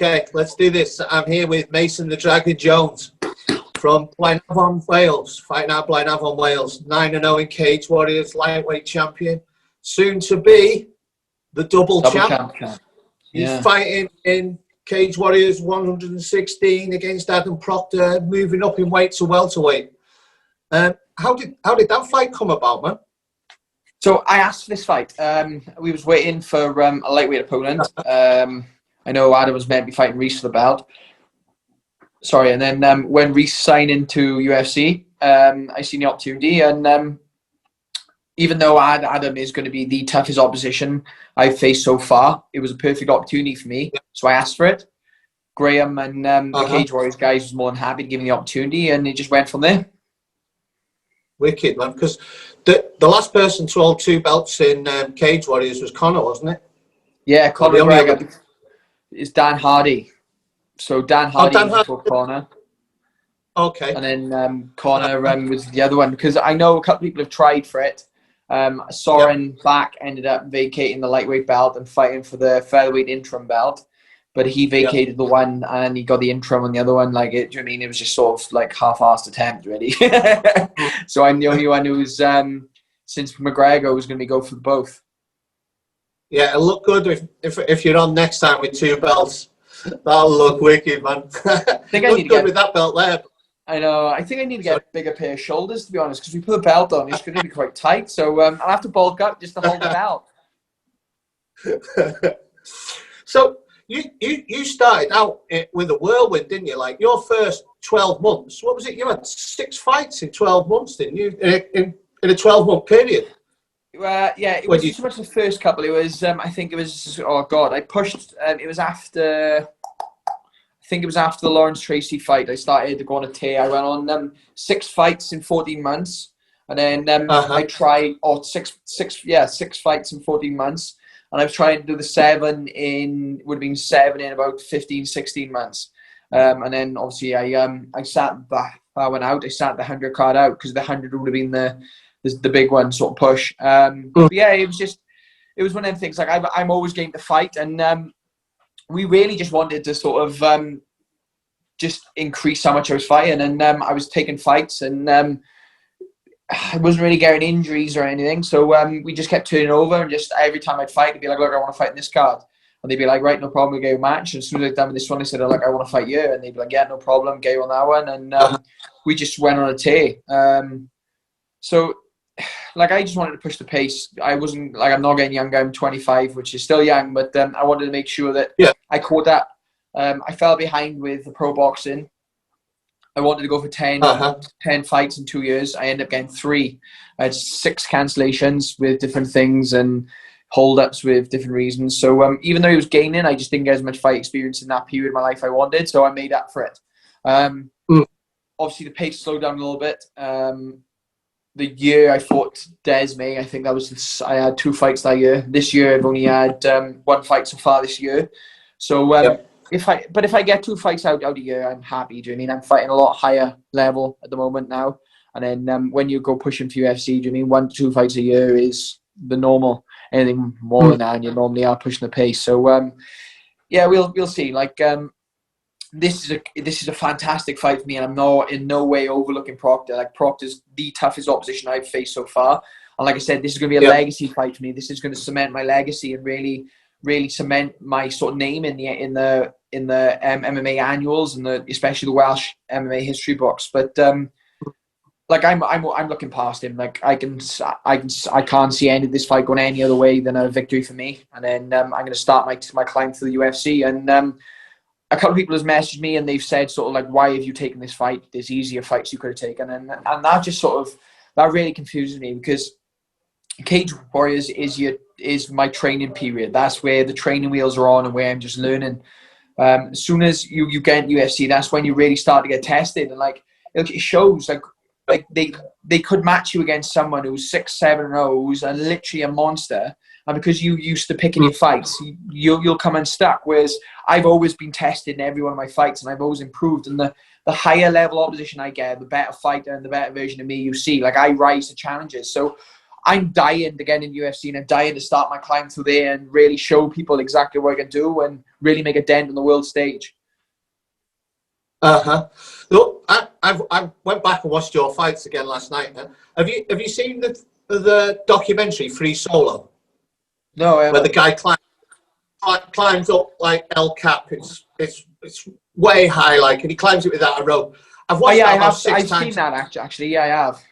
Okay, let's do this. I'm here with Mason the Dragon Jones from Blaenavon, Wales. Fighting out Blaenavon, Wales. 9-0 in Cagewarriors, lightweight champion. Soon to be the double champ. He's fighting in Cagewarriors 116 against Adam Proctor, moving up in weight to welterweight. How did that fight come about, man? So I asked for this fight. We was waiting for a lightweight opponent. I know Adam was meant to be fighting Reese for the belt. Sorry, and then when Reese signed into UFC, I seen the opportunity, and even though Adam is going to be the toughest opposition I've faced so far, it was a perfect opportunity for me. So I asked for it. Graham and the Cagewarriors guys was more than happy to give me the opportunity, and it just went from there. Wicked, man. Because the last person to hold 2 belts in Cagewarriors was Conor, wasn't it? Yeah, Conor McGregor. It's Dan Hardy. So Dan Hardy was before Conor. Okay. And then Conor was the other one, because I know a couple of people have tried for it. Soren Back ended up vacating the lightweight belt and fighting for the featherweight interim belt, but he vacated the one and he got the interim on the other one. Like, it, do you know what I mean? It was just sort of like half-assed attempt, really. So I'm the only one who's since McGregor was going to go for both. Yeah, it'll look good if you're on next time with 2 belts. That'll look wicked, man. I think I need to get with that belt there. I know. I think I need to get a bigger pair of shoulders, to be honest, because we put a belt on, it's going to be quite tight. So I'll have to bulk up just to hold the belt. So you started out with a whirlwind, didn't you? Like, your first 12 months, what was it? You had 6 fights in 12 months, didn't you? In a 12-month period. Yeah, it wasn't so much the first couple. It was, I think it was, oh God, I pushed, it was after, I think it was after the Lawrence Tracy fight. I started to go on a tear. I went on 6 fights in 14 months. And then I tried, six fights in 14 months. And I was trying to do the 7 in, would have been 7 in about 15, 16 months. And then obviously I sat that one out. I sat the 100 card out because the 100 would have been the big one sort of push. But yeah, it was one of them things. Like, I'm always game to fight, and we really just wanted to sort of just increase how much I was fighting, and I was taking fights, and I wasn't really getting injuries or anything. So we just kept turning over, and just every time I'd fight, I'd be like, look, I want to fight in this card. And they'd be like, right, no problem, we get a match. And as soon as I'd done with this one, I said, I want to fight you. And they'd be like, yeah, no problem, get you on that one. And we just went on a tear. So, like, I just wanted to push the pace. I wasn't, like, I'm not getting younger. I'm 25, which is still young, but I wanted to make sure that I caught that. I fell behind with the pro boxing. I wanted to go for 10 fights in 2 years. I ended up getting 3. I had 6 cancellations with different things and hold-ups with different reasons. So even though he was gaining, I just didn't get as much fight experience in that period of my life I wanted, so I made up for it. Obviously, the pace slowed down a little bit. The year I fought Desmay, I think that was I had 2 fights that year. This year, I've only had 1 fight so far this year. So if I get 2 fights out a year, I'm happy. Do you know what I mean? I'm fighting a lot higher level at the moment now. And then when you go pushing for UFC, do you know what I mean? 1 to 2 fights a year is the normal. Anything more than that, and you normally are pushing the pace. So yeah, we'll see. Like, this is a fantastic fight for me, and I'm not in no way overlooking Proctor. Like, Proctor's the toughest opposition I've faced so far. And like I said, this is going to be a legacy fight for me. This is going to cement my legacy and really, really cement my sort of name in the MMA annuals and especially the Welsh MMA history books. But like, I'm looking past him. Like, I can't see any of this fight going any other way than a victory for me. And then I'm going to start my climb to the UFC. And a couple of people has messaged me and they've said sort of like, why have you taken this fight? There's easier fights you could have taken. And that just sort of, that really confuses me, because Cagewarriors is my training period. That's where the training wheels are on and where I'm just learning. As soon as you get in UFC, that's when you really start to get tested. And like, it shows like they could match you against someone who's 6-7-0 and literally a monster, and because you used to picking your fights, you'll come unstuck. Whereas I've always been tested in every one of my fights, and I've always improved. And the higher level opposition I get, the better fighter and the better version of me you see. Like, I rise to challenges. So I'm dying to get in UFC, and I'm dying to start my climb through there and really show people exactly what I can do and really make a dent on the world stage. Look, I went back and watched your fights again last night. Have you seen the documentary Free Solo? No, where the guy climbs up like El Cap. It's way high, like, and he climbs it without a rope. I've watched that about 6 times. I've seen that actually. Yeah, I have.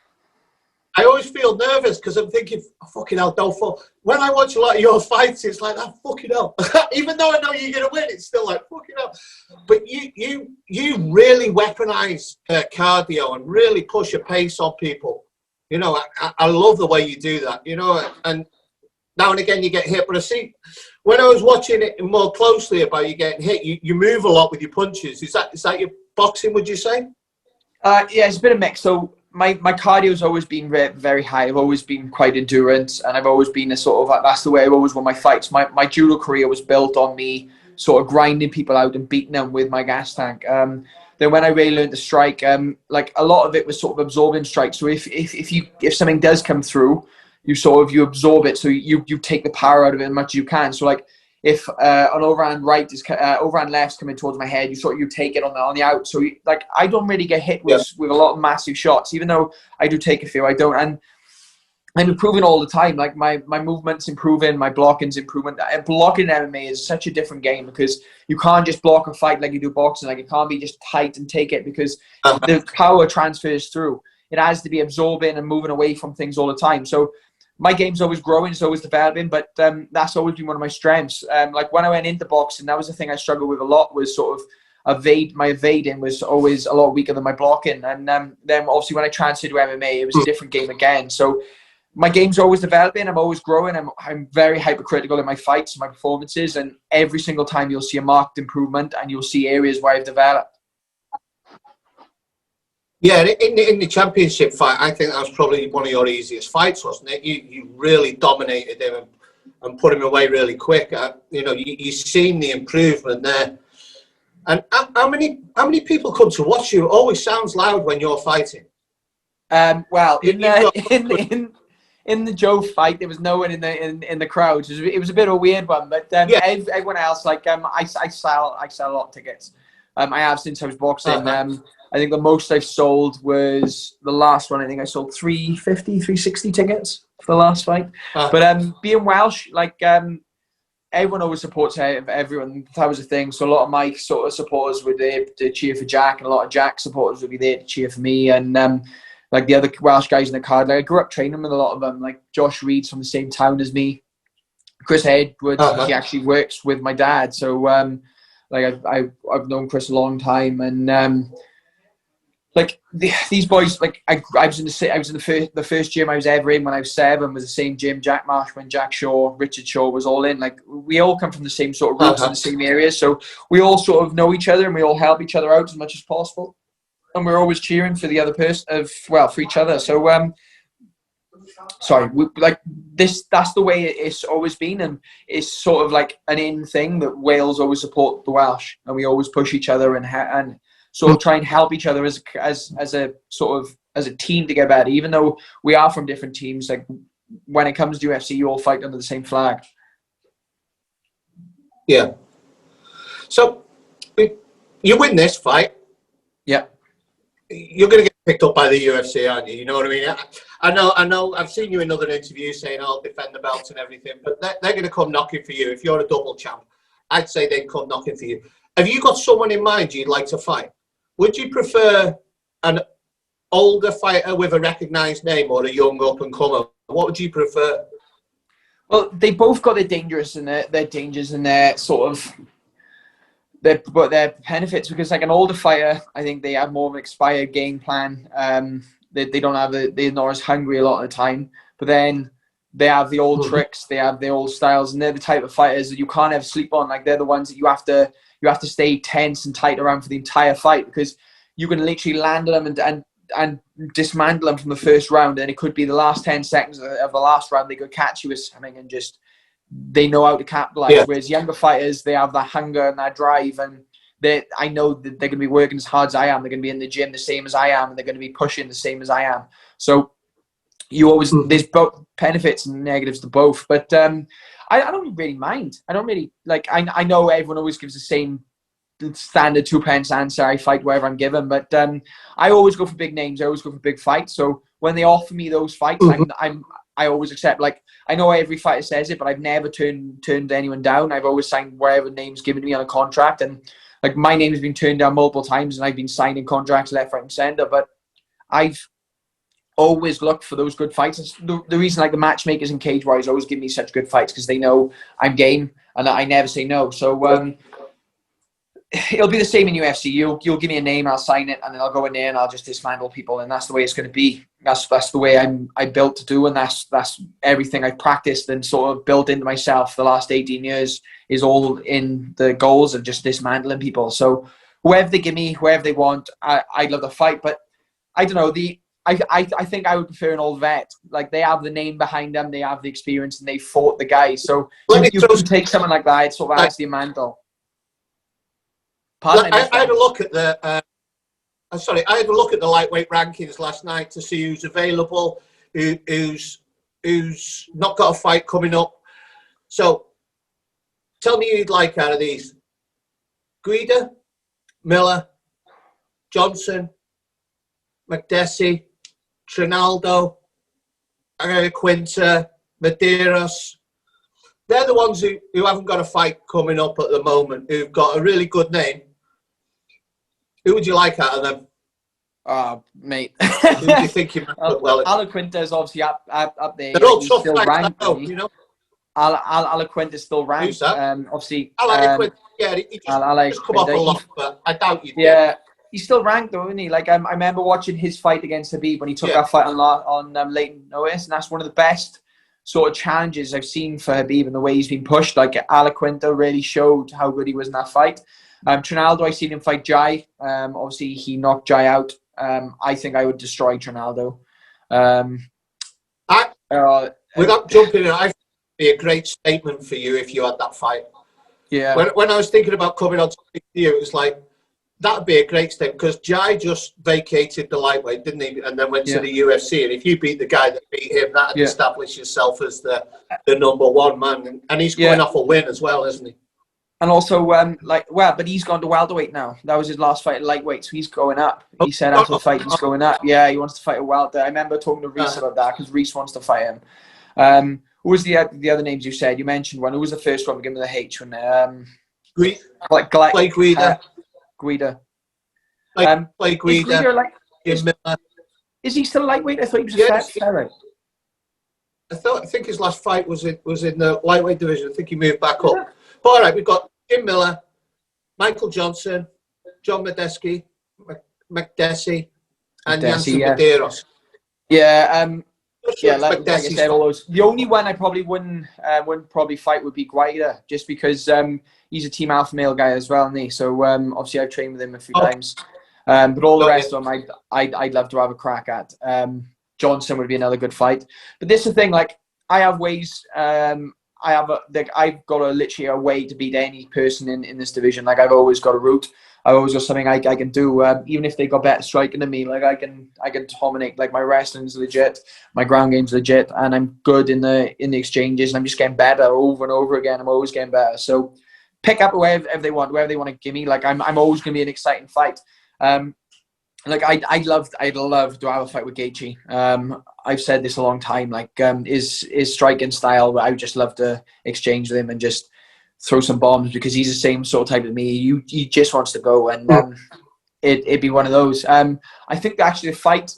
I always feel nervous because I'm thinking, oh, fucking hell, don't fall. When I watch a lot of your fights, it's like, that fucking hell. Even though I know you're going to win, it's still like, fucking hell. But you really weaponize cardio and really push a pace on people. You know, I love the way you do that, you know, and now and again you get hit. But I see, when I was watching it more closely about you getting hit, you move a lot with your punches. Is that your boxing, would you say? Yeah, it's a bit of a mix. So my cardio's always been very, very high. I've always been quite endurance, and I've always been a sort of, that's the way I've always won my fights. My judo career was built on me sort of grinding people out and beating them with my gas tank. Then when I really learned to strike, like a lot of it was sort of absorbing strikes. So if something does come through, you absorb it. So you take the power out of it as much as you can. So like if an overhand overhand left's coming towards my head, you take it on the out. So like I don't really get hit with a lot of massive shots, even though I do take a few. I don't, and I'm improving all the time. Like my movement's improving, my blocking's improving. Blocking in MMA is such a different game because you can't just block a fight like you do boxing. Like it can't be just tight and take it because the power transfers through. It has to be absorbing and moving away from things all the time. So my game's always growing, it's always developing, but that's always been one of my strengths. Like when I went into boxing, that was the thing I struggled with a lot, was sort of my evading was always a lot weaker than my blocking. And then obviously when I transferred to MMA, it was a different game again. So my game's always developing, I'm always growing, I'm very hypercritical in my fights and my performances, and every single time you'll see a marked improvement and you'll see areas where I've developed. Yeah, in the championship fight, I think that was probably one of your easiest fights, wasn't it? You really dominated him and put him away really quick. You've seen the improvement there. And how many people come to watch you? It always sounds loud when you're fighting. Well, in the Joe fight, there was no one in the crowd. It was a bit of a weird one, but everyone else, like I sell a lot of tickets. I have since I was boxing. I think the most I've sold was the last one. I think I sold 360 tickets for the last fight. But being Welsh, like everyone always supports everyone. That was a thing. So a lot of my sort of supporters were there to cheer for Jack, and a lot of Jack's supporters would be there to cheer for me. And like the other Welsh guys in the card, like I grew up training with a lot of them. Like Josh Reed's from the same town as me. Chris Edwards, he actually works with my dad. So like I've known Chris a long time, and like these boys, like I was in the first gym I was ever in when I was 7, was the same gym Jack Marshman, Jack Shaw, Richard Shaw was all in. Like we all come from the same sort of roots in the same areas, so we all sort of know each other and we all help each other out as much as possible, and we're always cheering for the other person for each other. So that's the way it's always been, and it's sort of like an in thing that Wales always support the Welsh, and we always push each other and sort of try and help each other as a sort of as a team to get better. Even though we are from different teams, like when it comes to UFC, you all fight under the same flag. Yeah. So you win this fight. Yeah. You're going to get picked up by the UFC, aren't you? You know what I mean? I know. I've seen you in other interviews saying I'll defend the belt and everything, but they're going to come knocking for you. If you're a double champ, I'd say they'd come knocking for you. Have you got someone in mind you'd like to fight? Would you prefer an older fighter with a recognised name or a young up-and-comer? What would you prefer? Well, they both got their dangers and their dangers and their sort of their benefits, because like an older fighter, I think they have more of an expired game plan. They're not as hungry a lot of the time, but then they have the old tricks, they have the old styles, and they're the type of fighters that you can't ever sleep on. Like they're the ones that you have to stay tense and tight around for the entire fight, because you can literally land them and dismantle them from the first round, and it could be the last 10 seconds of the last round they could catch you with something, and just they know how to capitalize. Yeah. Whereas younger fighters, they have that hunger and that drive, and I know that they're going to be working as hard as I am. They're going to be in the gym the same as I am, and they're going to be pushing the same as I am. So there's both benefits and negatives to both. But I don't really mind. I don't really like. I know everyone always gives the same standard 2 pence answer. I fight wherever I'm given, but I always go for big names. I always go for big fights. So when they offer me those fights, I always accept. Like, I know every fighter says it, but I've never turned anyone down. I've always signed wherever name's given to me on a contract, and like my name has been turned down multiple times, and I've been signing contracts left, right, and centre. But I've always looked for those good fights. It's the reason, like, the matchmakers in Cagewarriors always give me such good fights, because they know I'm game and I never say no. So it'll be the same in UFC. You'll give me a name, I'll sign it, and then I'll go in there and I'll just dismantle people, and that's the way it's going to be. That's the way I'm built to do, and that's everything I've practiced and sort of built into myself the last 18 years is all in the goals of just dismantling people. So whoever they give me, whoever they want, I'd love to fight. But I don't know, I think I would prefer an old vet. Like, they have the name behind them, they have the experience, and they fought the guys. So you can take someone like that, it sort of adds the mantle. Pardon, I had a look at the I had a look at the lightweight rankings last night to see who's available, who's not got a fight coming up. So tell me who you'd like out of these: Guida, Miller, Johnson, McDessie, Trinaldo, Quinta, Medeiros. They're the ones who haven't got a fight coming up at the moment, who've got a really good name. Who would you like out of them? Mate. Who do you think you might put well? Quinta is obviously up there. They're all tough fights, you know. Quinta is still ranked. Who's that? Obviously. Quinta, yeah, he just come off a lot, but I doubt you. Yeah, he's still ranked though, isn't he? Like, I remember watching his fight against Habib when he took that fight on late notice, and that's one of the best sort of challenges I've seen for Habib, and the way he's been pushed. Like, Quinta really showed how good he was in that fight. Trinaldo, I seen him fight Jai. Obviously, he knocked Jai out. I think I would destroy Trinaldo. Without jumping in, I think it'd be a great statement for you if you had that fight. Yeah. When I was thinking about coming on to speak to you, it was like, that'd be a great statement, because Jai just vacated the lightweight, didn't he? And then went to the UFC. And if you beat the guy that beat him, that'd establish yourself as the number one man. And he's going off a win as well, isn't he? And also, but he's gone to welterweight now. That was his last fight at lightweight, so he's going up. He said after the fight, he's going up. Yeah, he wants to fight a welter. I remember talking to Reese about that, because Reese wants to fight him. Who was the other names you said? You mentioned one. Who was the first one? Give me the H one. Like Guida. Guida. Like Guida. Is he still lightweight? I thought he was a featherweight. I think his last fight was in the lightweight division. I think he moved back up. But all right, we've got Jim Miller, Michael Johnson, John McDessie, and Jansen Medeiros. Like I said, all those. The only one I probably wouldn't fight would be Guida, just because he's a team alpha male guy as well, isn't he? So obviously I've trained with him a few times. But all the rest of them, I'd love to have a crack at. Johnson would be another good fight. But this is the thing, like, I have ways. I've got literally a way to beat any person in this division. Like, I've always got a route. I've always got something I can do. Even if they got better striking than me, like, I can dominate. Like, my wrestling's legit, my ground game's legit, and I'm good in the exchanges. And I'm just getting better over and over again. I'm always getting better. So pick up wherever they want to give me. Like, I'm always going to be an exciting fight. Like, I'd love to have a fight with Gaethje. I've said this a long time. Like, his striking style, I would just love to exchange with him and just throw some bombs, because he's the same sort of type as me. He just wants to go, and it'd be one of those. I think actually the fight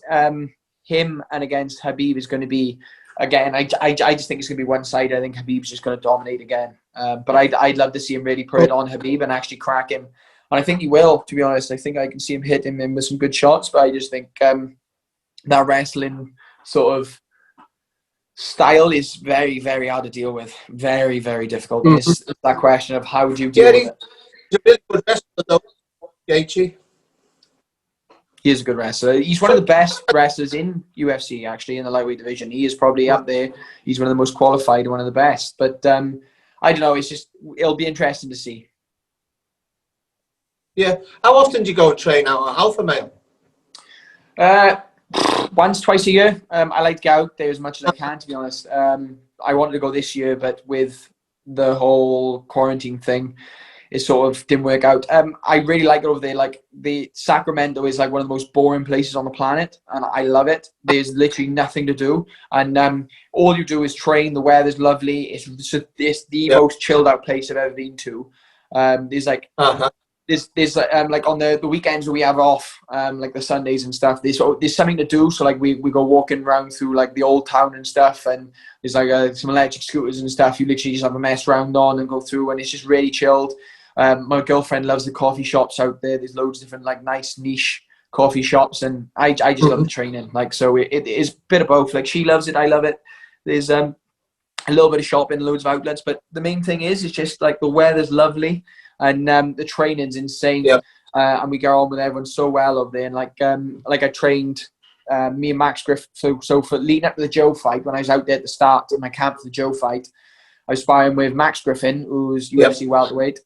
him and against Habib is going to be, again, I just think it's going to be one-sided. I think Habib's just going to dominate again. But I'd love to see him really put it on Habib and actually crack him. And I think he will, to be honest. I think I can see him hit him in with some good shots, but I just think that wrestling sort of style is very, very hard to deal with. Very, very difficult. It's that question of how would you deal with it. He's a really good wrestler, though, Gaethje. He is a good wrestler. He's one of the best wrestlers in UFC, actually, in the lightweight division. He is probably up there. He's one of the most qualified, one of the best. But I don't know. It'll be interesting to see. Yeah. How often do you go and train out at Alpha Male? Once, twice a year. I like to get out there as much as I can, to be honest. I wanted to go this year, but with the whole quarantine thing, it sort of didn't work out. I really like it over there. Like, the Sacramento is like one of the most boring places on the planet, and I love it. There's literally nothing to do, and all you do is train. The weather's lovely. It's the most chilled out place I've ever been to. There's like there's like on the weekends where we have off, like the Sundays and stuff, there's something to do. So like we go walking around through like the old town and stuff, and there's like some electric scooters and stuff. You literally just have a mess round on and go through, and it's just really chilled. My girlfriend loves the coffee shops out there. There's loads of different like nice niche coffee shops, and I just love the training. Like, so it is a bit of both. Like, she loves it, I love it. There's a little bit of shopping, loads of outlets, but the main thing is just like the weather's lovely, and the training's insane. And we get on with everyone so well over there. And like I trained me and Max Griff. So for leading up to the Joe fight, when I was out there at the start in my camp for the Joe fight, I was sparring with Max Griffin, who's UFC welterweight.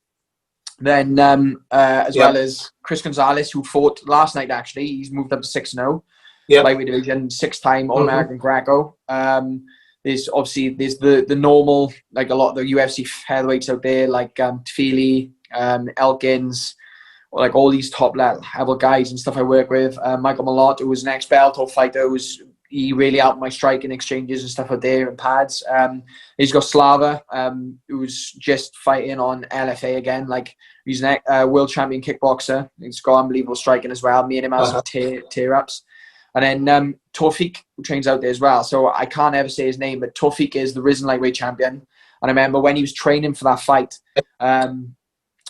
Then well as Chris Gonzalez, who fought last night. Actually, he's moved up to 6-0, lightweight division, 6-time All-American Greco. There's the normal, like a lot of the UFC featherweights out there, like Tfili, Elkins, or like all these top level guys and stuff I work with. Michael Malott, who was an ex-Bellator fighter, he really helped my striking exchanges and stuff out there and pads. He's got Slava, who's just fighting on LFA again. Like, he's a world champion kickboxer. He's got unbelievable striking as well. Me and him have some tear-ups. And then Tawfiq, who trains out there as well. So I can't ever say his name, but Tawfiq is the risen lightweight champion. And I remember when he was training for that fight,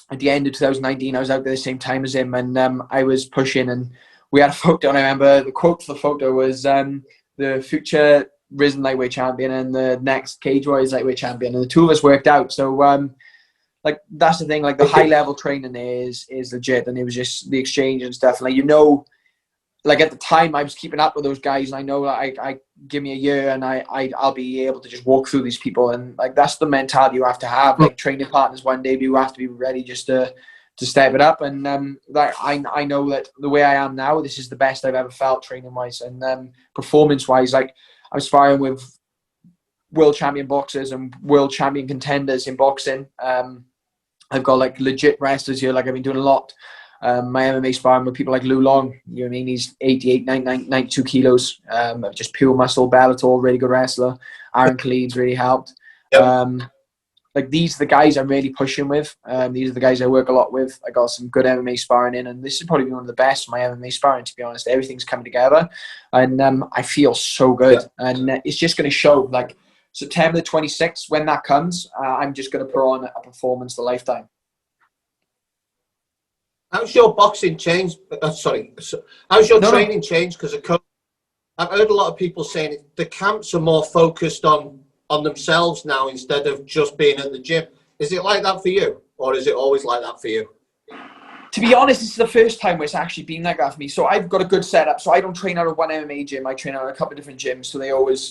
at the end of 2019, I was out there the same time as him, and I was pushing, and we had a photo, and I remember the quote for the photo was the future risen lightweight champion and the next Cagewarriors lightweight champion, and the two of us worked out. So like, that's the thing, like the high level training there is legit, and it was just the exchange and stuff. Like, like at the time I was keeping up with those guys, and I know like I give me a year and I'll be able to just walk through these people, and like that's the mentality you have to have. Like, training partners one day, but you have to be ready just to step it up. And that I know that the way I am now, this is the best I've ever felt training wise, and performance wise. Like, I'm sparring with world champion boxers and world champion contenders in boxing. I've got like legit wrestlers here. Like, I've been doing a lot. My MMA sparring with people like Lou Long, you know what I mean? He's 88, 92 kilos, just pure muscle, Bellator, really good wrestler. Aaron Khalid's really helped. Like, these are the guys I'm really pushing with. These are the guys I work a lot with. I got some good MMA sparring in, and this is probably one of the best of my MMA sparring, to be honest. Everything's coming together, and I feel so good. And it's just going to show, like, September the 26th, when that comes, I'm just going to put on a performance the lifetime. How's your boxing changed? How's your training changed because of COVID? I've heard a lot of people saying the camps are more focused on themselves now instead of just being at the gym. Is it like that for you, or is it always like that for you? To be honest, this is the first time where it's actually been like that for me. So I've got a good setup. So I don't train out of one MMA gym. I train out of a couple of different gyms.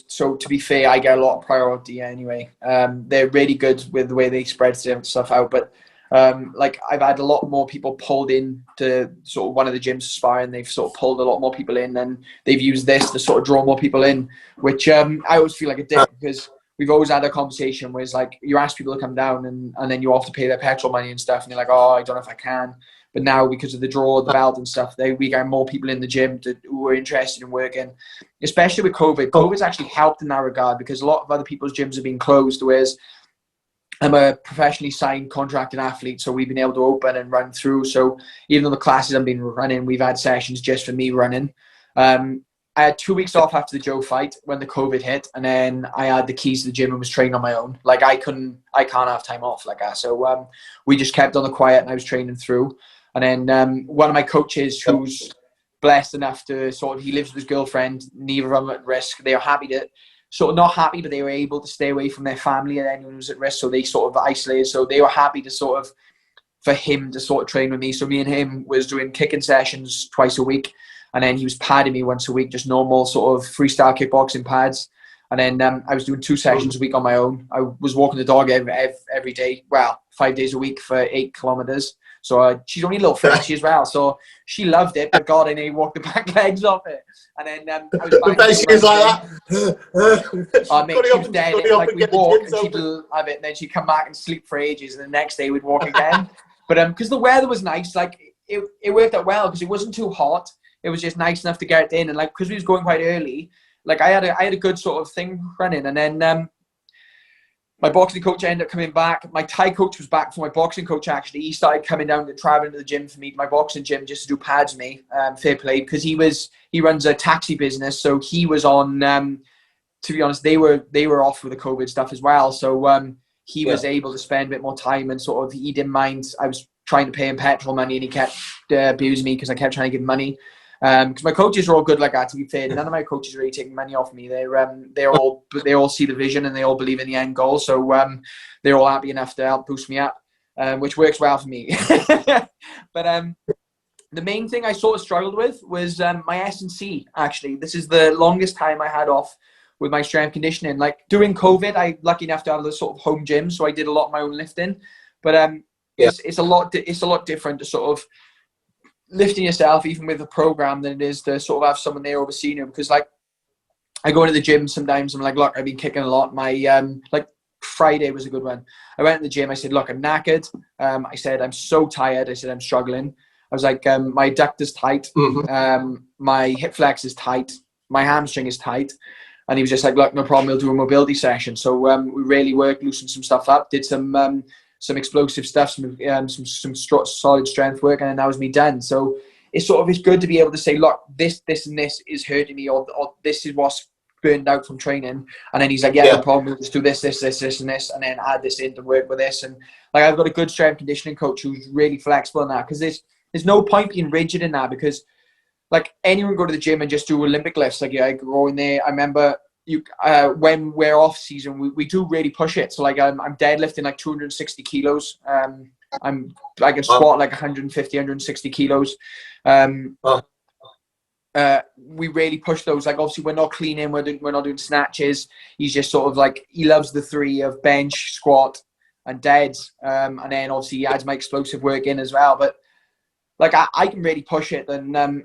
So to be fair, I get a lot of priority anyway. They're really good with the way they spread stuff out. But like, I've had a lot more people pulled in to sort of one of the gyms to spar, and they've sort of pulled a lot more people in, and they've used this to sort of draw more people in, which I always feel like a dick, because we've always had a conversation where it's like, you ask people to come down and then you have to pay their petrol money and stuff, and you're like, oh, I don't know if I can. But now, because of the draw of the belt and stuff, we got more people in the gym who are interested in working, especially with COVID. COVID's actually helped in that regard, because a lot of other people's gyms have been closed, whereas I'm a professionally signed contracted athlete, so we've been able to open and run through. So even though the classes I've been running, we've had sessions just for me running. I had 2 weeks off after the Joe fight when the COVID hit, and then I had the keys to the gym and was training on my own. Like, I can't have time off like that. So we just kept on the quiet, and I was training through. And then one of my coaches, who's blessed enough to he lives with his girlfriend, neither of them at risk. They are happy to, not happy, but they were able to stay away from their family and anyone who was at risk. So they sort of isolated. So they were happy to for him to train with me. So me and him was doing kicking sessions twice a week. And then he was padding me once a week, just normal sort of freestyle kickboxing pads. And then I was doing 2 sessions a week on my own. I was walking the dog every day, 5 days a week for 8 kilometers. So she's only a little Frenchy as well. So she loved it, but God, I nearly walked the back legs off it. And then I was banging she was like that. Oh, mate, she was dead. Like, we'd walk and she'd love it, and then she'd come back and sleep for ages, and the next day we'd walk again. But because the weather was nice, like it worked out well because it wasn't too hot. It was just nice enough to get in, and like because we was going quite early, like I had a good sort of thing running, and then my boxing coach ended up coming back. My Thai coach was back for my boxing coach. Actually, he started coming down and traveling to the gym for me, my boxing gym, just to do pads with me. Fair play, because he runs a taxi business, so he was on. To be honest, they were off with the COVID stuff as well, so he was able to spend a bit more time, and sort of he didn't mind. I was trying to pay him petrol money, and he kept abusing me because I kept trying to give him money. Because my coaches are all good like that. To be fair, none of my coaches are really taking money off me. They all see the vision and they all believe in the end goal. So they're all happy enough to help boost me up, which works well for me. But the main thing I sort of struggled with was my S&C. Actually, this is the longest time I had off with my strength conditioning. Like during COVID, I lucky enough to have this sort of home gym, so I did a lot of my own lifting. But it's a lot different to sort of lifting yourself even with a program than it is to sort of have someone there overseeing you, because like I go into the gym sometimes, I'm like, look, I've been kicking a lot. My like Friday was a good one. I went to the gym, I said, look, I'm knackered. I said, I'm so tired. I said, I'm struggling. I was like, my adductor's tight, my hip flex is tight, my hamstring is tight. And he was just like, look, no problem, we'll do a mobility session. So we really worked, loosened some stuff up, did some explosive stuff, some solid strength work, and then that was me done. So it's good to be able to say, look, this and this is hurting me, or this is what's burned out from training. And then he's like, no problem, we'll just do this, and this, and then add this in to work with this. And like I've got a good strength conditioning coach who's really flexible in that, because there's no point being rigid in that, because like anyone go to the gym and just do Olympic lifts. Like I go in there. I remember when we're off season, we do really push it. So like I'm deadlifting like 260 kilos. I can squat like 150, 160 kilos. We really push those. Like obviously we're not cleaning, we're not doing snatches. He's just sort of like, he loves the three of bench, squat, and deads. And then obviously he adds my explosive work in as well. But like I can really push it, and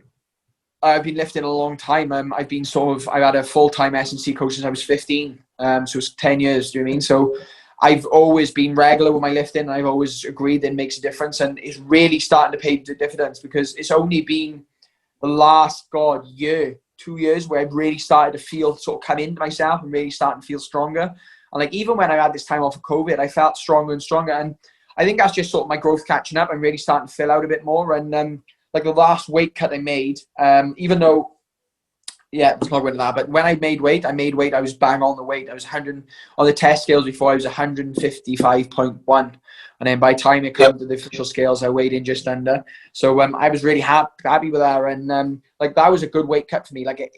I've been lifting a long time. I've had a full-time S&C coach since I was 15. So it's 10 years, do you know what I mean? So I've always been regular with my lifting, and I've always agreed that it makes a difference, and it's really starting to pay dividends, because it's only been the last, 2 years where I've really started to feel sort of come into myself and really starting to feel stronger. And like, even when I had this time off of COVID, I felt stronger and stronger. And I think that's just sort of my growth catching up. I'm really starting to fill out a bit more. And like the last weight cut I made, even though, it's not going to that, but when I made weight, I was bang on the weight. I was 100, on the test scales before, I was 155.1. And then by the time it came to the official scales, I weighed in just under. So I was really happy with that. And like that was a good weight cut for me. Like it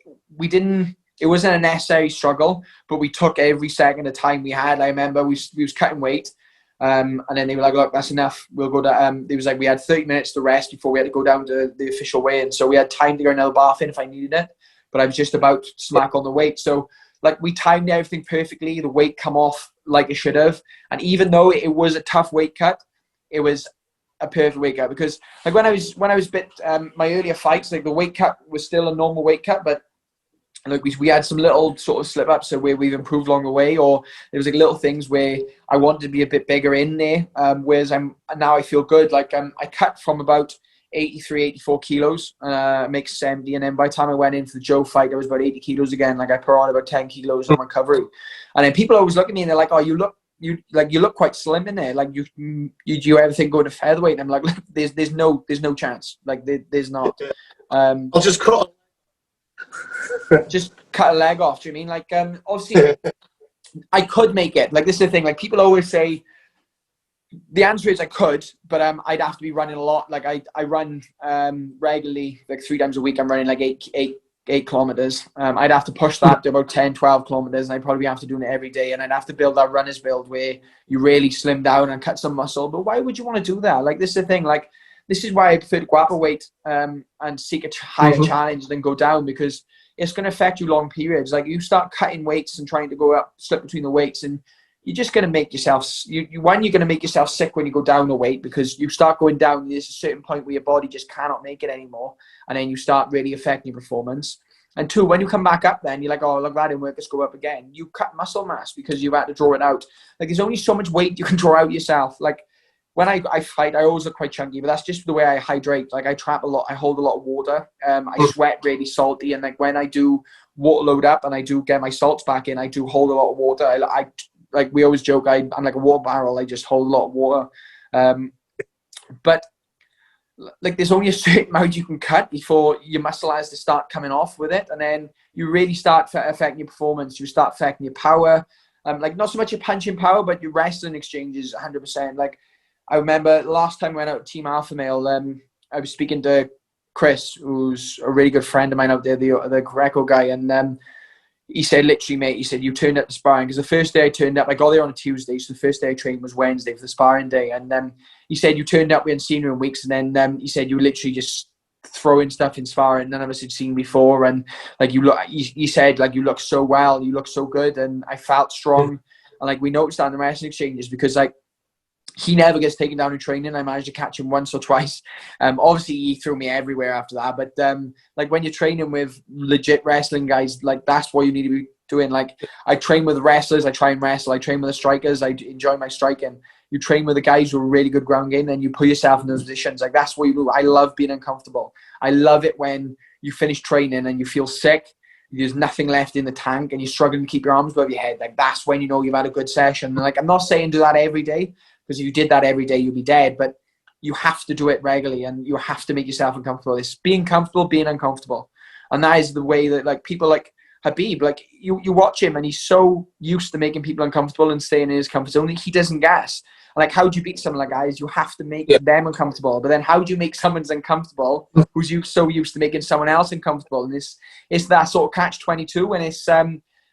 wasn't a necessary struggle, but we took every second of time we had. I remember we was cutting weight. And then they were like, look, that's enough. We'll go to, it was like we had 30 minutes to rest before we had to go down to the official weigh-in. So we had time to go another bath in if I needed it. But I was just about to smack on the weight. So like we timed everything perfectly. The weight come off like it should have. And even though it was a tough weight cut, it was a perfect weight cut. Because like when I was bit, my earlier fights, like the weight cut was still a normal weight cut, but like we had some little sort of slip ups, so where we've improved along the way, or there was like little things where I wanted to be a bit bigger in there, whereas now I feel good. Like I cut from about 83, 84 kilos, makes 70, and then by the time I went into the Joe fight, I was about 80 kilos again. Like I put on about 10 kilos on recovery, and then people always look at me and they're like, "Oh, you look quite slim in there. Like you do everything going to featherweight." And I'm like, there's no chance. Like there's not. I'll just cut. Just cut a leg off. Do you mean like obviously I could make it? Like this is the thing. Like people always say, the answer is I could, but I'd have to be running a lot. Like I run regularly, like 3 times a week. I'm running like 8 kilometers. I'd have to push that to about 10, 12 kilometers, and I'd probably have to do it every day. And I'd have to build that runner's build where you really slim down and cut some muscle. But why would you want to do that? Like this is the thing. Like this is why I prefer to go up a weight and seek a higher challenge than go down, because it's going to affect you long periods. Like you start cutting weights and trying to go up, slip between the weights, and you're just going to make yourself, you're going to make yourself sick when you go down the weight, because you start going down, there's a certain point where your body just cannot make it anymore. And then you start really affecting your performance. And 2, when you come back up, then you're like, oh, look, that didn't work, let's go up again. You cut muscle mass because you've had to draw it out. Like, there's only so much weight you can draw out yourself. Like, when I fight, I always look quite chunky, but that's just the way I hydrate. Like, I trap a lot, I hold a lot of water. I sweat really salty. And like, when I do water load up and I do get my salts back in, I do hold a lot of water. I like, we always joke, I'm like a water barrel. I just hold a lot of water. But like, there's only a certain amount you can cut before your muscle has to start coming off with it. And then you really start affecting your performance. You start affecting your power. Like, not so much your punching power, but your wrestling exchanges 100%. Like, I remember last time I went out to Team Alpha Male, I was speaking to Chris, who's a really good friend of mine out there, the Greco guy. And he said, literally, mate, he said, you turned up to sparring. Because the first day I turned up, I got there on a Tuesday. So the first day I trained was Wednesday for the sparring day. And he said, you turned up, we hadn't seen you in weeks. And then he said, you literally just throwing stuff in sparring none of us had seen before. And like, you look, he said, like, you look so well, you look so good. And I felt strong. And like, we noticed that in the wrestling exchanges, because like, he never gets taken down in training. I managed to catch him once or twice. Obviously, he threw me everywhere after that. But like, when you're training with legit wrestling guys, like, that's what you need to be doing. Like, I train with wrestlers. I try and wrestle. I train with the strikers. I enjoy my striking. You train with the guys who are really good ground game, and you put yourself in those positions. Like, that's what you do. I love being uncomfortable. I love it when you finish training and you feel sick. There's nothing left in the tank and you're struggling to keep your arms above your head. Like, that's when you know you've had a good session. And like, I'm not saying do that every day, because if you did that every day, you'd be dead. But you have to do it regularly, and you have to make yourself uncomfortable. It's being comfortable, being uncomfortable. And that is the way that, like, people like Habib, like, you watch him and he's so used to making people uncomfortable and staying in his comfort zone. He doesn't gas. Like, how do you beat someone like guys? You have to make them uncomfortable. But then how do you make someone uncomfortable who's so used to making someone else uncomfortable? And it's that sort of catch-22. And it's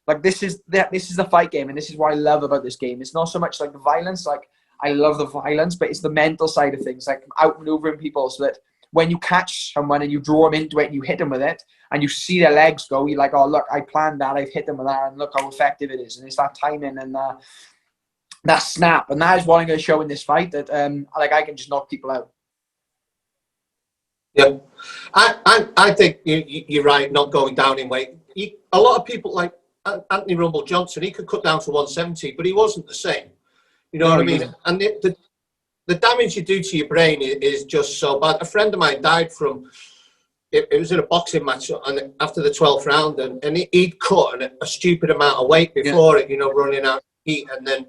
like, this is the fight game, and this is what I love about this game. It's not so much like the violence. Like, I love the violence, but it's the mental side of things, like outmaneuvering people, so that when you catch someone and you draw them into it and you hit them with it and you see their legs go, you're like, oh, look, I planned that, I've hit them with that, and look how effective it is. And it's that timing and that snap. And that is what I'm going to show in this fight, that like, I can just knock people out. Yeah, I think you're right, not going down in weight. A lot of people, like Anthony Rumble Johnson, he could cut down to 170, but he wasn't the same. You know what I mean? And the damage you do to your brain is just so bad. A friend of mine died from, it was in a boxing match, and after the 12th round, and he'd cut a stupid amount of weight before it, you know, running out of heat, and then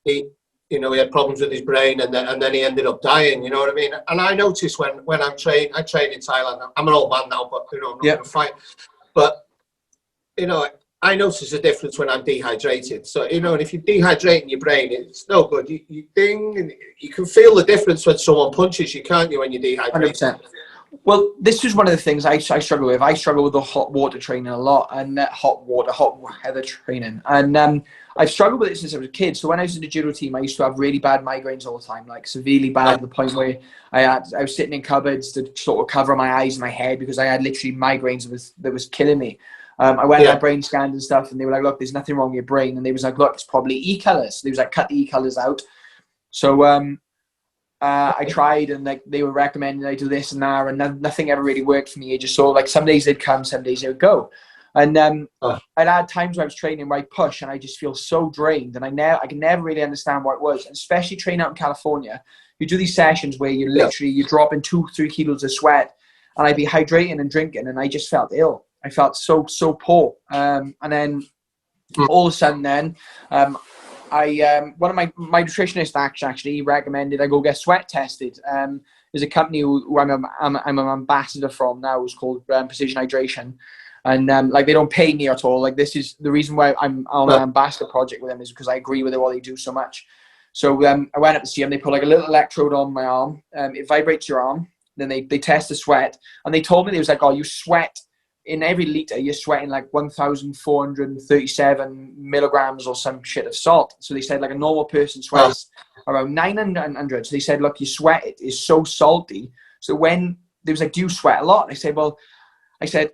he had problems with his brain, and then he ended up dying, you know what I mean? And I noticed when I train in Thailand, I'm an old man now, but, you know, I'm not going to fight. But, you know, I notice a difference when I'm dehydrated. So, you know, and if you're dehydrating your brain, it's no good. You ding, and you can feel the difference when someone punches you, can't you, when you're dehydrated? 100%. Well, this is one of the things I struggle with. I struggle with the hot water training a lot, and hot weather training. And I've struggled with it since I was a kid. So when I was in the judo team, I used to have really bad migraines all the time, like severely bad, to the point where I was sitting in cupboards to sort of cover my eyes and my head, because I had literally migraines that was killing me. I went on brain scans and stuff, and they were like, look, there's nothing wrong with your brain. And they was like, look, it's probably E colours. They was like, cut the E colours out. So I tried, and like, they were recommending I do this and that, and nothing ever really worked for me. It just sort of like, some days they'd come, some days they would go. And I'd had times where I was training where I push and I just feel so drained, and I can never really understand what it was. And especially training out in California, you do these sessions where you literally, you're dropping 2-3 kilos of sweat, and I'd be hydrating and drinking, and I just felt ill. I felt so poor. And then all of a sudden then, one of my nutritionist actually recommended I go get sweat tested. There's a company who I'm an ambassador from now, who's called Precision Hydration. And like, they don't pay me at all. Like, this is the reason why I'm on an ambassador project with them, is because I agree with what they do so much. So I went up to see them. They put like a little electrode on my arm. It vibrates your arm. Then they test the sweat. And they told me, they was like, oh, you sweat. In every litre, you're sweating like 1,437 milligrams or some shit of salt. So they said, like, a normal person sweats around 900. So they said, look, your sweat is so salty. So when they was like, do you sweat a lot? And I said,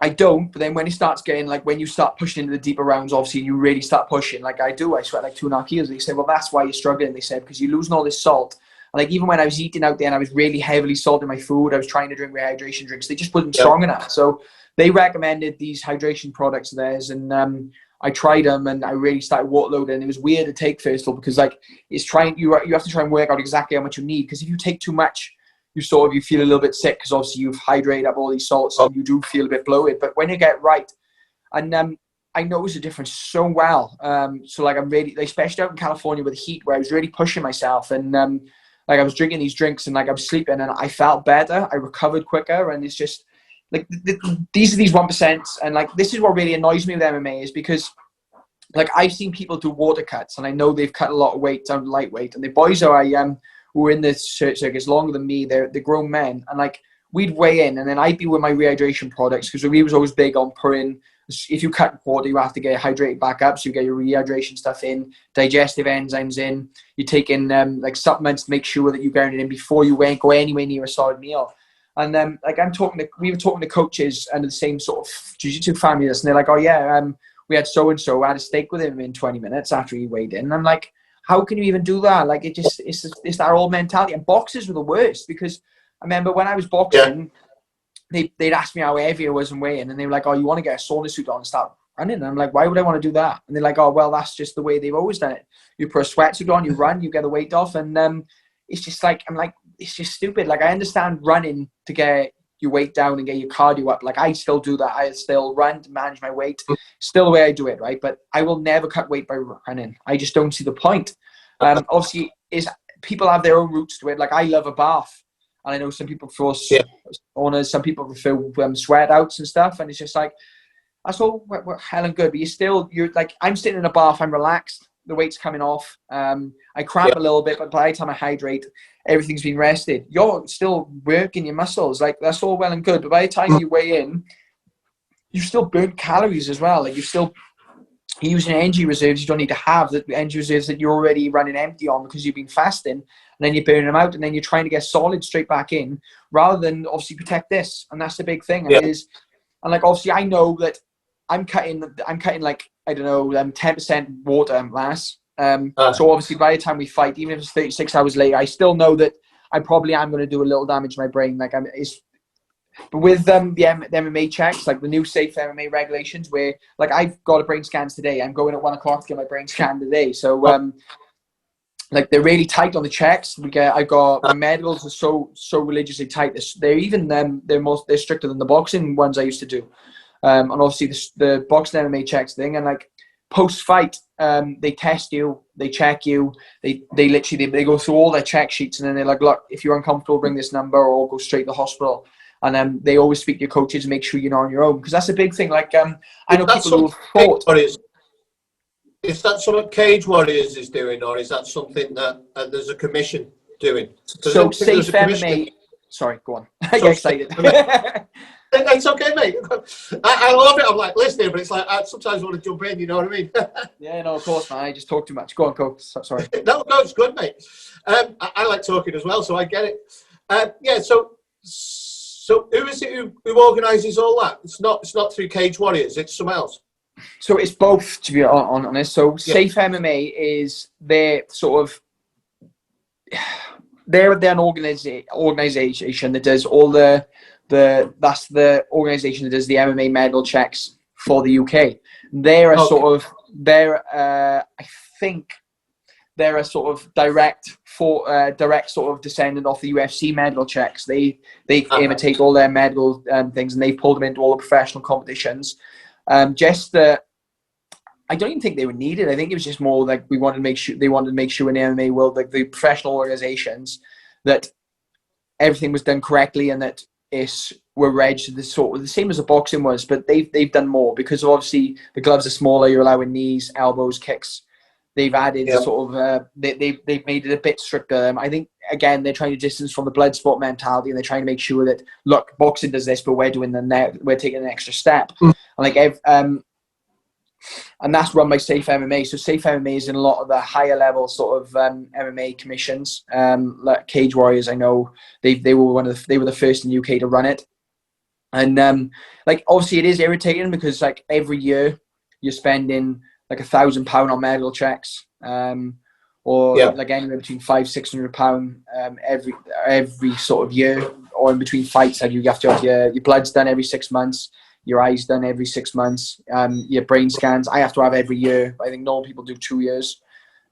I don't, but then when it starts getting, like, when you start pushing into the deeper rounds, obviously, you really start pushing, like I do. I sweat like 2.5 kilos. They said, well, that's why you're struggling. They said, because you're losing all this salt. And, like, even when I was eating out there and I was really heavily salting my food, I was trying to drink rehydration drinks. They just wasn't strong enough. So they recommended these hydration products of theirs, and I tried them, and I really started water loading. It was weird to take first of all, because, like, it's trying, you have to try and work out exactly how much you need, because if you take too much, you feel a little bit sick, because obviously you've hydrated up all these salts and you do feel a bit bloated. But when you get right, and I noticed a difference so well. So, like, I'm really, especially out in California with the heat, where I was really pushing myself, and like, I was drinking these drinks, and, like, I was sleeping, and I felt better. I recovered quicker, and it's just like these are these 1%, and, like, this is what really annoys me with MMA, is because, like, I've seen people do water cuts, and I know they've cut a lot of weight down to lightweight, and the boys who were in the circus longer than me, they're grown men, and, like, we'd weigh in, and then I'd be with my rehydration products, because we was always big on putting, if you cut water, you have to get hydrated back up, so you get your rehydration stuff in, digestive enzymes in, you take in like, supplements to make sure that you're getting it in before you go anywhere near a solid meal. And like, we were talking to coaches and the same sort of jiu-jitsu family, and they're like, oh yeah, we had so-and-so, I had a steak with him in 20 minutes after he weighed in. And I'm like, how can you even do that? Like, it's that old mentality. And boxers were the worst, because I remember when I was boxing, they'd ask me how heavy I was and weighing, and they were like, oh, you want to get a sauna suit on and start running? And I'm like, why would I want to do that? And they're like, oh, well, that's just the way they've always done it. You put a sweatsuit on, you run, you get the weight off, and it's just like, I'm like, it's just stupid. Like, I understand running to get your weight down and get your cardio up. Like, I still do that. I still run to manage my weight. Still the way I do it, right? But I will never cut weight by running. I just don't see the point. Obviously, people have their own routes to it. Like, I love a bath. And I know some people prefer saunas, some people prefer sweat outs and stuff. And it's just like, that's all hell and good. But you're like, I'm sitting in a bath, I'm relaxed. The weight's coming off. I cramp a little bit, but by the time I hydrate, everything's been rested. You're still working your muscles. Like, that's all well and good. But by the time you weigh in, you still burn calories as well. Like, you're still using energy reserves you don't need to have, the energy reserves that you're already running empty on because you've been fasting, and then you're burning them out, and then you're trying to get solid straight back in, rather than obviously protect this. And that's the big thing. And and like, obviously, I know that I'm cutting like, I don't know, 10% water mass. So obviously, by the time we fight, even if it's 36 hours later, I still know that I probably am going to do a little damage to my brain. Like, but with the MMA checks, like the new safe MMA regulations, where, like, I've got a brain scans today. I'm going at 1 o'clock to get my brain scan today. So like, they're really tight on the checks. I got my medicals are so religiously tight. They're even they're stricter than the boxing ones I used to do. And obviously the boxing MMA checks thing, and like, post fight, they test you, they check you, they literally they go through all their check sheets, and then they're like, look, if you're uncomfortable, bring this number, or go straight to the hospital. And they always speak to your coaches and make sure you're not on your own, because that's a big thing. Like, I know people who have fought. Is that something Cagewarriors is doing, or is that something that there's a commission doing? So safe MMA. Sorry, go on. I get excited. It's okay, mate. I love it. I'm like listening, but it's like, I sometimes want to jump in. You know what I mean? Yeah, no, of course, man. I just talk too much. Go on, Coach. Sorry. No, it's good, mate. I like talking as well, so I get it. Yeah. So who is it who organises all that? It's not through Cagewarriors. It's someone else. So it's both, to be honest. So Safe MMA is their sort of, they're an organisation that does all that's the organisation that does the MMA medical checks for the UK. They're I think they're a sort of direct sort of descendant off the UFC medical checks. They imitate all their medical things, and they pulled them into all the professional competitions. I don't even think they were needed. I think it was just more like they wanted to make sure in the MMA world, like the professional organizations, that everything was done correctly and that were registered the same as the boxing was, but they've done more, because obviously the gloves are smaller. You're allowing knees, elbows, kicks. They've added sort of they've made it a bit stricter. I think, again, they're trying to distance from the blood sport mentality, and they're trying to make sure that, look, boxing does this, but we're taking an extra step. And like and that's run by Safe MMA. So Safe MMA is in a lot of the higher level sort of MMA commissions. Like Cagewarriors, I know they were the first in the UK to run it. And like obviously it is irritating because like every year you're spending like £1,000 on medical checks, or like anywhere between £500-600 every sort of year, or in between fights. Like you have to have your blood's done every 6 months, your eyes done every 6 months, your brain scans I have to have every year. I think normal people do 2 years.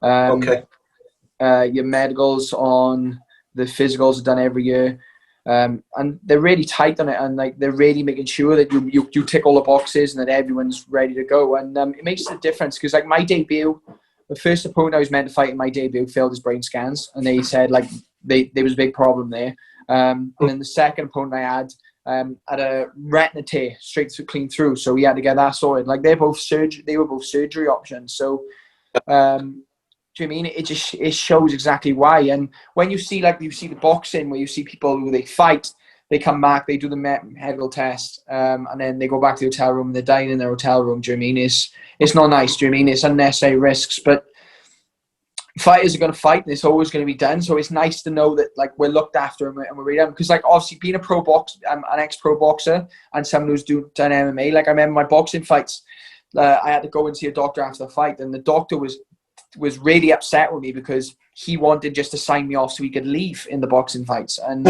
Your medicals on the physicals are done every year. And they're really tight on it, and like they're really making sure that you tick all the boxes and that everyone's ready to go. And it makes a difference because like my debut, the first opponent I was meant to fight in my debut failed his brain scans, and they said like there was a big problem there. And then the second opponent I had a retina tear straight through, clean through, so we had to get that sorted. Like they were both surgery options. So do you know what I mean? It shows exactly why. And when you see the boxing where you see people who they fight, they come back, they do the medical test, and then they go back to the hotel room and they're dying in their hotel room. Do you know what I mean? It's not nice. Do you know what I mean? It's unnecessary risks, but fighters are going to fight, and it's always going to be done. So it's nice to know that like we're looked after and we're ready. Because like obviously being a pro boxer, an ex-pro boxer, and someone who's done MMA. Like I remember my boxing fights, I had to go and see a doctor after the fight, and the doctor was really upset with me because he wanted just to sign me off so he could leave in the boxing fights. And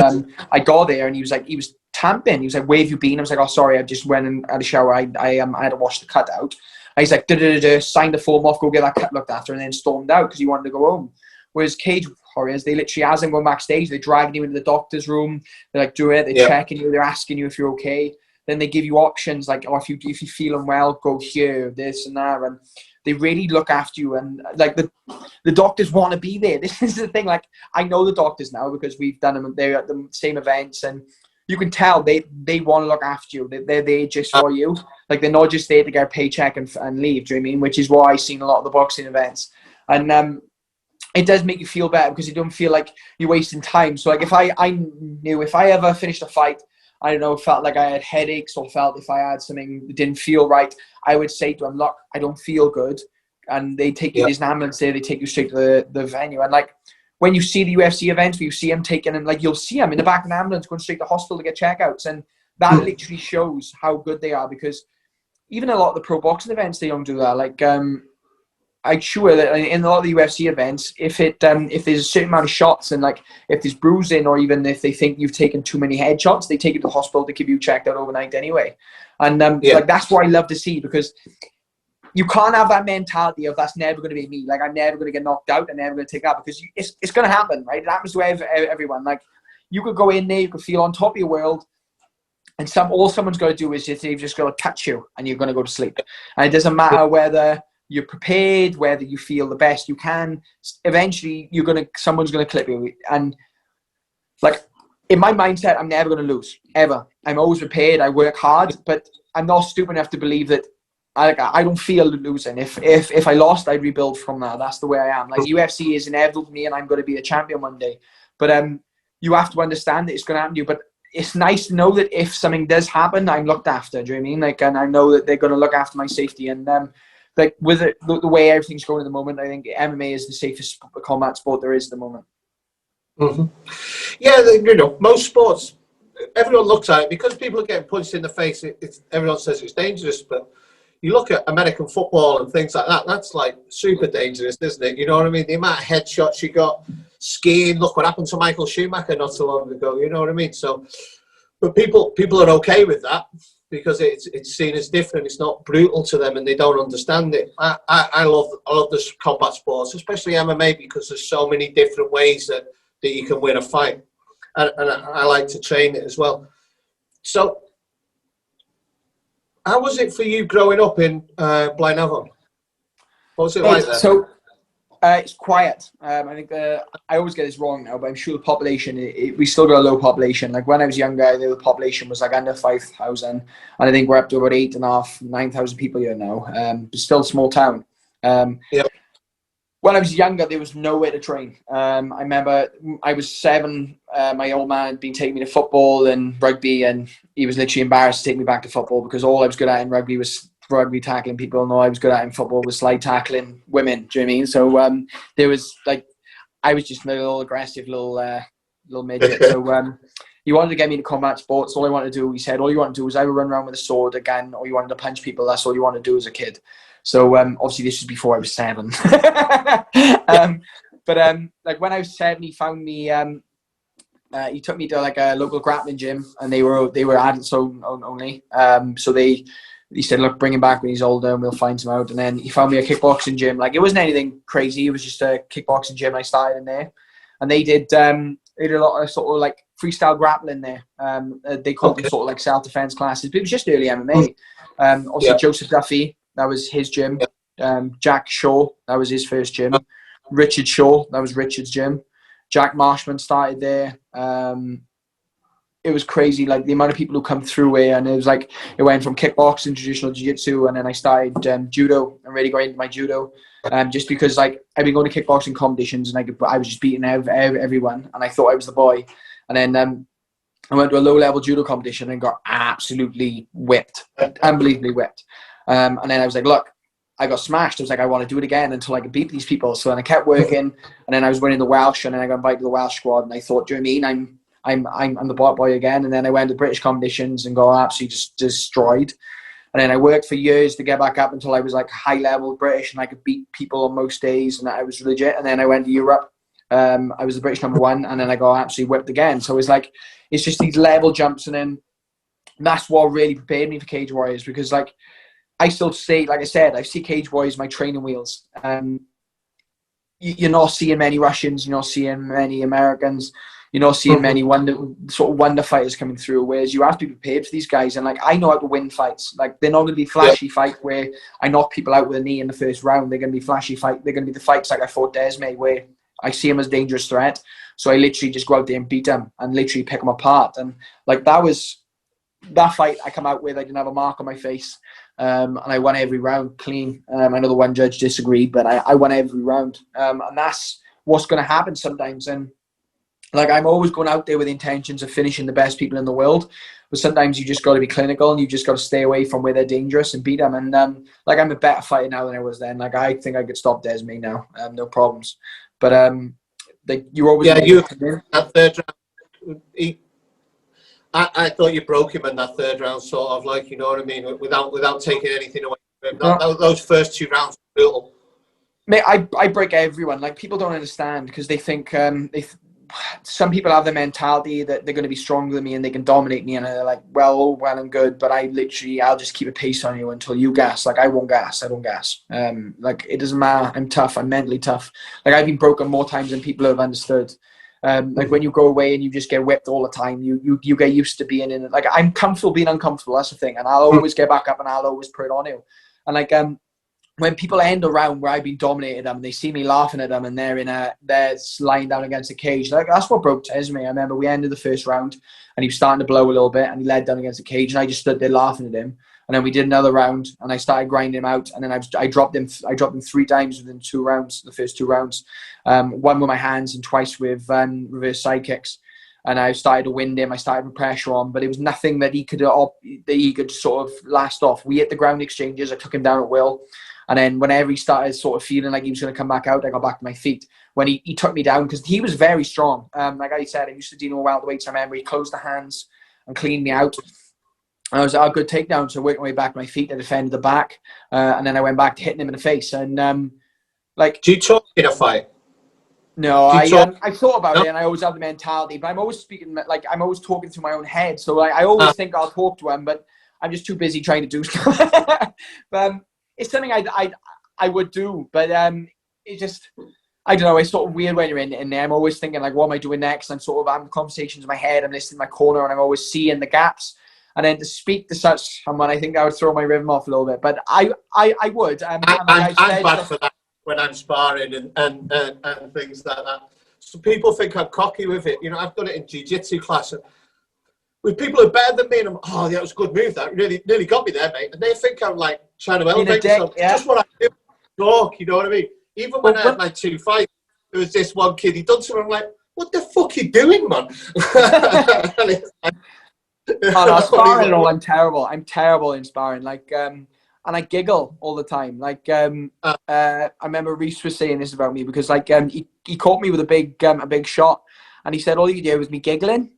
I got there and he was tamping. He was like, "Where have you been?" I was like, "Oh, sorry, I just went and had a shower. I had to wash the cut out." And he's like, signed the form off, go get that cut looked after, and then stormed out because he wanted to go home. Whereas Cagewarriors, they literally, as I'm going backstage, they're dragging you into the doctor's room. They're like, do it. They're checking you. They're asking you if you're okay. Then they give you options like, oh, if you feel unwell, go here, this and that. And they really look after you, and like the doctors want to be there. This is the thing. Like I know the doctors now because we've done them. They're at the same events, and you can tell they want to look after you. They're there just for you. Like they're not just there to get a paycheck and leave. Do you know what I mean? Which is why I've seen a lot of the boxing events, and it does make you feel better because you don't feel like you're wasting time. So like if I knew if I ever finished a fight, I don't know, felt like I had headaches or felt if I had something that didn't feel right, I would say to them, look, I don't feel good. And they take you, there's an ambulance there, they take you straight to the venue. And like, when you see the UFC events where you see them taking, and like, you'll see them in the back of an ambulance going straight to hospital to get checkouts. And that literally shows how good they are, because even a lot of the pro boxing events, they don't do that. Like, I'm sure that in a lot of the UFC events, if there's a certain amount of shots and like if there's bruising, or even if they think you've taken too many headshots, they take you to the hospital to keep you checked out overnight anyway. And like that's what I love to see, because you can't have that mentality of that's never going to be me. Like I'm never going to get knocked out and never going to take that, because it's going to happen, right? It happens to everyone. Like you could go in there, you could feel on top of your world, and all someone's got to do is they've just got to touch you and you're going to go to sleep. And it doesn't matter whether you're prepared, whether you feel the best you can. Eventually, someone's gonna clip you. And like in my mindset, I'm never gonna lose ever. I'm always prepared. I work hard, but I'm not stupid enough to believe that I don't feel losing. If I lost, I'd rebuild from that. That's the way I am. Like UFC is inevitable to me, and I'm going to be a champion one day. But you have to understand that it's going to happen to you. But it's nice to know that if something does happen, I'm looked after. Do you know what I mean? Like, and I know that they're going to look after my safety. And like with it, the way everything's going at the moment, I think MMA is the safest combat sport there is at the moment. Mm-hmm. Yeah, most sports, everyone looks at it because people are getting punched in the face. Everyone says it's dangerous, but you look at American football and things like that. That's like super dangerous, isn't it? You know what I mean? The amount of headshots you got, skiing. Look what happened to Michael Schumacher not so long ago. You know what I mean? So, but people are okay with that, because it's seen as different. It's not brutal to them, and they don't understand it. I love this combat sports, especially MMA, because there's so many different ways that you can win a fight, and I like to train it as well. So, how was it for you growing up in Blaenavon? What was it like there? So, it's quiet. I think I always get this wrong now, but I'm sure the population, we still got a low population. Like when I was younger, I think the population was like under 5,000, and I think we're up to about 8,500, 9,000 people here now. But still a small town. When I was younger, there was nowhere to train. I remember I was 7. My old man had been taking me to football and rugby, and he was literally embarrassed to take me back to football, because all I was good at in rugby was rugby tackling people. No, I was good at in football was slide tackling women. Do you know what I mean? So there was like, I was just a little aggressive little midget. So he wanted to get me into combat sports. All I wanted to do, he said, all you want to do is either run around with a sword again, or you wanted to punch people. That's all you want to do as a kid. So obviously this was before I was 7. Like when I was 7, he found me. He took me to like a local grappling gym, and they were adults only. So he said, look, bring him back when he's older and we'll find him out. And then he found me a kickboxing gym. Like, it wasn't anything crazy. It was just a kickboxing gym. I started in there. And they did a lot of sort of like freestyle grappling there. They called them sort of like self-defense classes, but it was just early MMA. Obviously, Joseph Duffy, that was his gym. Jack Shaw, that was his first gym. Richard Shaw, that was Richard's gym. Jack Marshman started there. It was crazy, like the amount of people who come through here, and it was like it went from kickboxing, traditional jiu-jitsu, and then I started judo and really got into my judo, just because like I've been going to kickboxing competitions and I was just beating everyone, and I thought I was the boy. And then I went to a low-level judo competition and got absolutely whipped, unbelievably whipped. And then I was like, look, I got smashed. I was like, I want to do it again until I could beat these people. So then I kept working, and then I was winning the Welsh, and then I got invited to the Welsh squad, and I thought, do you know what I mean? I'm the boy again. And then I went to British competitions and got absolutely just destroyed. And then I worked for years to get back up until I was like high level British, and I could beat people on most days, and I was legit. And then I went to Europe. I was the British #1, and then I got absolutely whipped again. So it's just these level jumps, and then that's what really prepared me for Cagewarriors, because like I still say, like I said, I see Cagewarriors my training wheels. You're not seeing many Russians, you're not seeing many Americans, you're not seeing many wonder fighters coming through, whereas you have to be prepared for these guys. And like, I know how to win fights. Like, they're not going to be flashy fight where I knock people out with a knee in the first round. They're going to be flashy fight. They're going to be the fights like I fought Desmay, where I see him as a dangerous threat. So I literally just go out there and beat him and literally pick him apart. And like, that fight I come out with, I didn't have a mark on my face. And I won every round clean. I know the one judge disagreed, but I won every round. And that's what's going to happen sometimes. And like, I'm always going out there with the intentions of finishing the best people in the world. But sometimes you just got to be clinical, and you just got to stay away from where they're dangerous and beat them. And like, I'm a better fighter now than I was then. Like, I think I could stop Desmay now, no problems. But you're always that third round. I thought you broke him in that third round, sort of, like, you know what I mean, without taking anything away from him. Those first 2 rounds were brutal. Mate, I break everyone. Like, people don't understand, because they think some people have the mentality that they're going to be stronger than me and they can dominate me, and they're like, well and good, but I'll just keep a pace on you until you gas. Like, I won't gas. Like, it doesn't matter. I'm tough. I'm mentally tough. Like, I've been broken more times than people have understood. Like, when you go away and you just get whipped all the time, you get used to being in it. Like, I'm comfortable being uncomfortable. That's the thing. And I'll always get back up, and I'll always put it on you. And like, when people end a round where I've been dominated them, and they see me laughing at them, and they're lying down against the cage. Like, that's what broke Desmay. I remember we ended the first round, and he was starting to blow a little bit, and he laid down against the cage, and I just stood there laughing at him. And then we did another round, and I started grinding him out, and then I dropped him 3 times within 2 rounds, the first 2 rounds. One with my hands and twice with reverse side kicks. And I started to wind him. I started with pressure on, but it was nothing that he could sort of last off. We hit the ground exchanges. I took him down at will. And then whenever he started sort of feeling like he was going to come back out, I got back to my feet. When he took me down, because he was very strong. Like I said, I used to deal with welterweights. I remember he closed the hands and cleaned me out. And I was a good takedown, so I worked my way back to my feet. I defended the back, and then I went back to hitting him in the face. And like, do you talk in a fight? No, I thought about it, and I always have the mentality, but I'm always speaking, like, I'm always talking through my own head. So I always think I'll talk to him, but I'm just too busy trying to do stuff. But it's something I would do, but it just, I don't know, it's sort of weird when you're in there. I'm always thinking, like, what am I doing next? I'm sort of having conversations in my head. I'm listening in my corner, and I'm always seeing the gaps. And then to speak to such someone, I think that would throw my rhythm off a little bit. But I would. I'm bad for that when I'm sparring and things like that. So people think I'm cocky with it. You know, I've done it in jiu-jitsu class. And with people who are better than me, and yeah, it was a good move. That really got me there, mate. And they think I'm like trying to elevate myself. Yeah. Just what I do, talk. You know what I mean? Even when I had my 2 fights, there was this one kid. He done something. I'm like, what the fuck are you doing, man? Sparring, I'm terrible. I'm terrible in sparring. Like, and I giggle all the time. Like, I remember Reese was saying this about me, because like, he caught me with a big shot, and he said all you do was me giggling.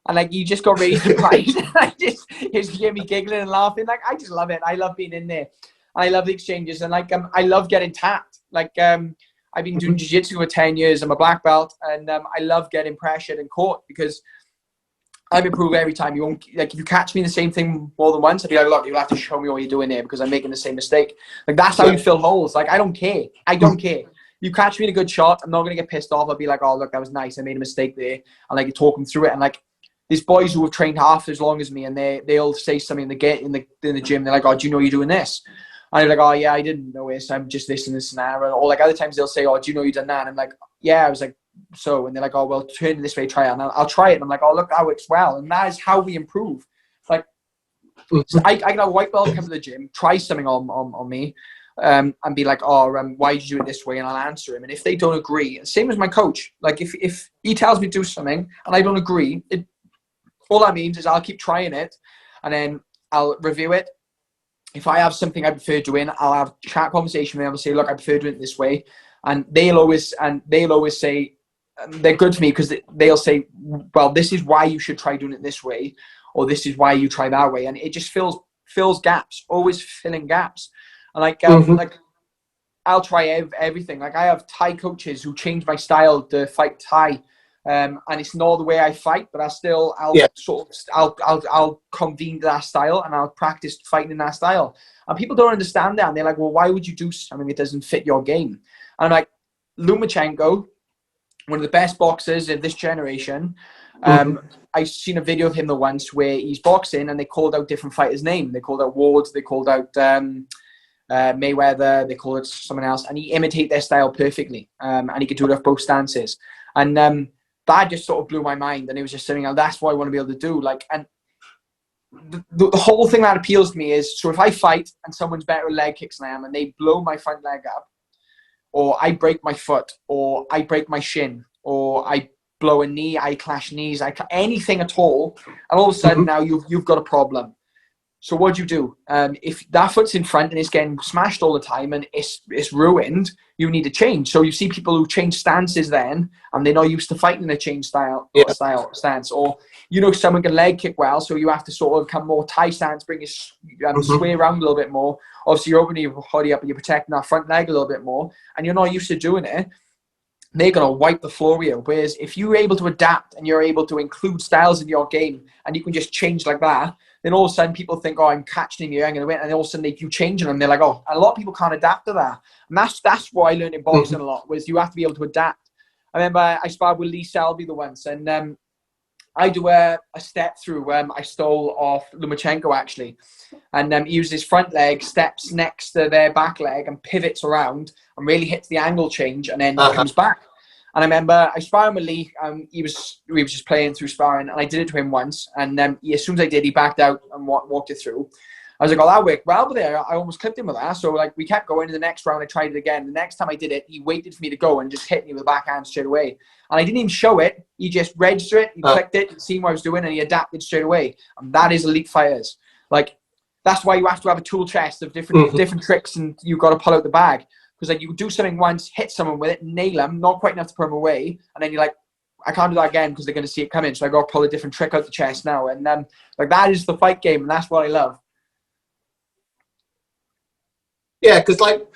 And like, you just got raised to price. I just hear me giggling and laughing. Like, I just love it. I love being in there. I love the exchanges, and like, I love getting tapped. Like, I've been doing jiu-jitsu for 10 years. I'm a black belt, and I love getting pressured and caught because I'm improving every time. You won't, like, if you catch me in the same thing more than once, I'll be like, look, you'll have to show me what you're doing there because I'm making the same mistake. Like, that's how you fill holes. Like, I don't care. I don't care. You catch me in a good shot, I'm not going to get pissed off. I'll be like, oh, look, that was nice. I made a mistake there. And like, you talk them through it. And like, these boys who have trained half as long as me, and they'll say something in the gym. They're like, oh, do you know you're doing this? And I'm like, oh yeah, I didn't know this. I'm just this and this and that. Or like, other times they'll say, oh, do you know you done that? And I'm like, yeah. I was like, so. And they're like, oh, well, turn it this way, try it. And I'll try it. And I'm like, oh, look, that works well. And that is how we improve. Like, so I get a white belt come to the gym, try something on me, and be like, oh, why did you do it this way? And I'll answer him. And if they don't agree, same as my coach. Like, if he tells me to do something and I don't agree, all that means is I'll keep trying it, and then I'll review it. If I have something I prefer doing, I'll have a chat conversation with them. I'll say, look, I prefer doing it this way. And they'll always say, they're good for me because they'll say, well, this is why you should try doing it this way, or this is why you try that way. And it just fills gaps, always filling gaps. And like, like, I'll try everything. Like, I have Thai coaches who change my style to fight Thai. And it's not the way I fight, but I'll convene to that style, and I'll practice fighting in that style. And people don't understand that, and they're like, well, why would you do something that doesn't fit your game? And I'm like, Lomachenko, one of the best boxers of this generation. I seen a video of him once where he's boxing, and they called out different fighters' names. They called out Ward, they called out Mayweather, they called it someone else, and he imitated their style perfectly. And he could do it off both stances. And that just sort of blew my mind, and it was just something else. That's what I want to be able to do. Like, and the whole thing that appeals to me is, so if I fight and someone's better at leg kicks than I am, and they blow my front leg up, or I break my foot, or I break my shin, or I blow a knee, I clash knees, anything at all, and all of a sudden now you've got a problem. So what do you do? If that foot's in front and it's getting smashed all the time and it's ruined, you need to change. So you see people who change stances then, and they're not used to fighting in a change stance. Or, someone can leg kick well, so you have to sort of come more Thai stance, bring your sway around a little bit more. Obviously, you're opening your body up and you're protecting that front leg a little bit more, and you're not used to doing it. They're going to wipe the floor with you. Whereas if you're able to adapt and you're able to include styles in your game, and you can just change like that, then all of a sudden people think, oh, I'm catching him here, I'm going to win. And then all of a sudden you change them, and they're like, oh, and a lot of people can't adapt to that. And that's what I learned in boxing a lot, was you have to be able to adapt. I remember I sparred with Lee Selby once, and I do a step through. I stole off Lomachenko, actually. And he uses his front leg, steps next to their back leg and pivots around and really hits the angle change, and then comes back. And I remember I sparred with Lee. We were just playing through sparring, and I did it to him once. And as soon as I did, he backed out and walked it through. I was like, oh, that worked well, but there, I almost clipped him with that. So like, we kept going. In the next round, I tried it again. The next time I did it, he waited for me to go and just hit me with the backhand straight away. And I didn't even show it. He just registered it, he clicked it, and seen what I was doing, and he adapted straight away. And that is elite fighters. Like, that's why you have to have a tool chest of different tricks, and you've got to pull out the bag. Because like, you do something once, hit someone with it, nail them, not quite enough to put them away, and then you're like, I can't do that again because they're going to see it coming, so I got to pull a different trick out the chest now. And like, that is the fight game, and that's what I love. Yeah, because like,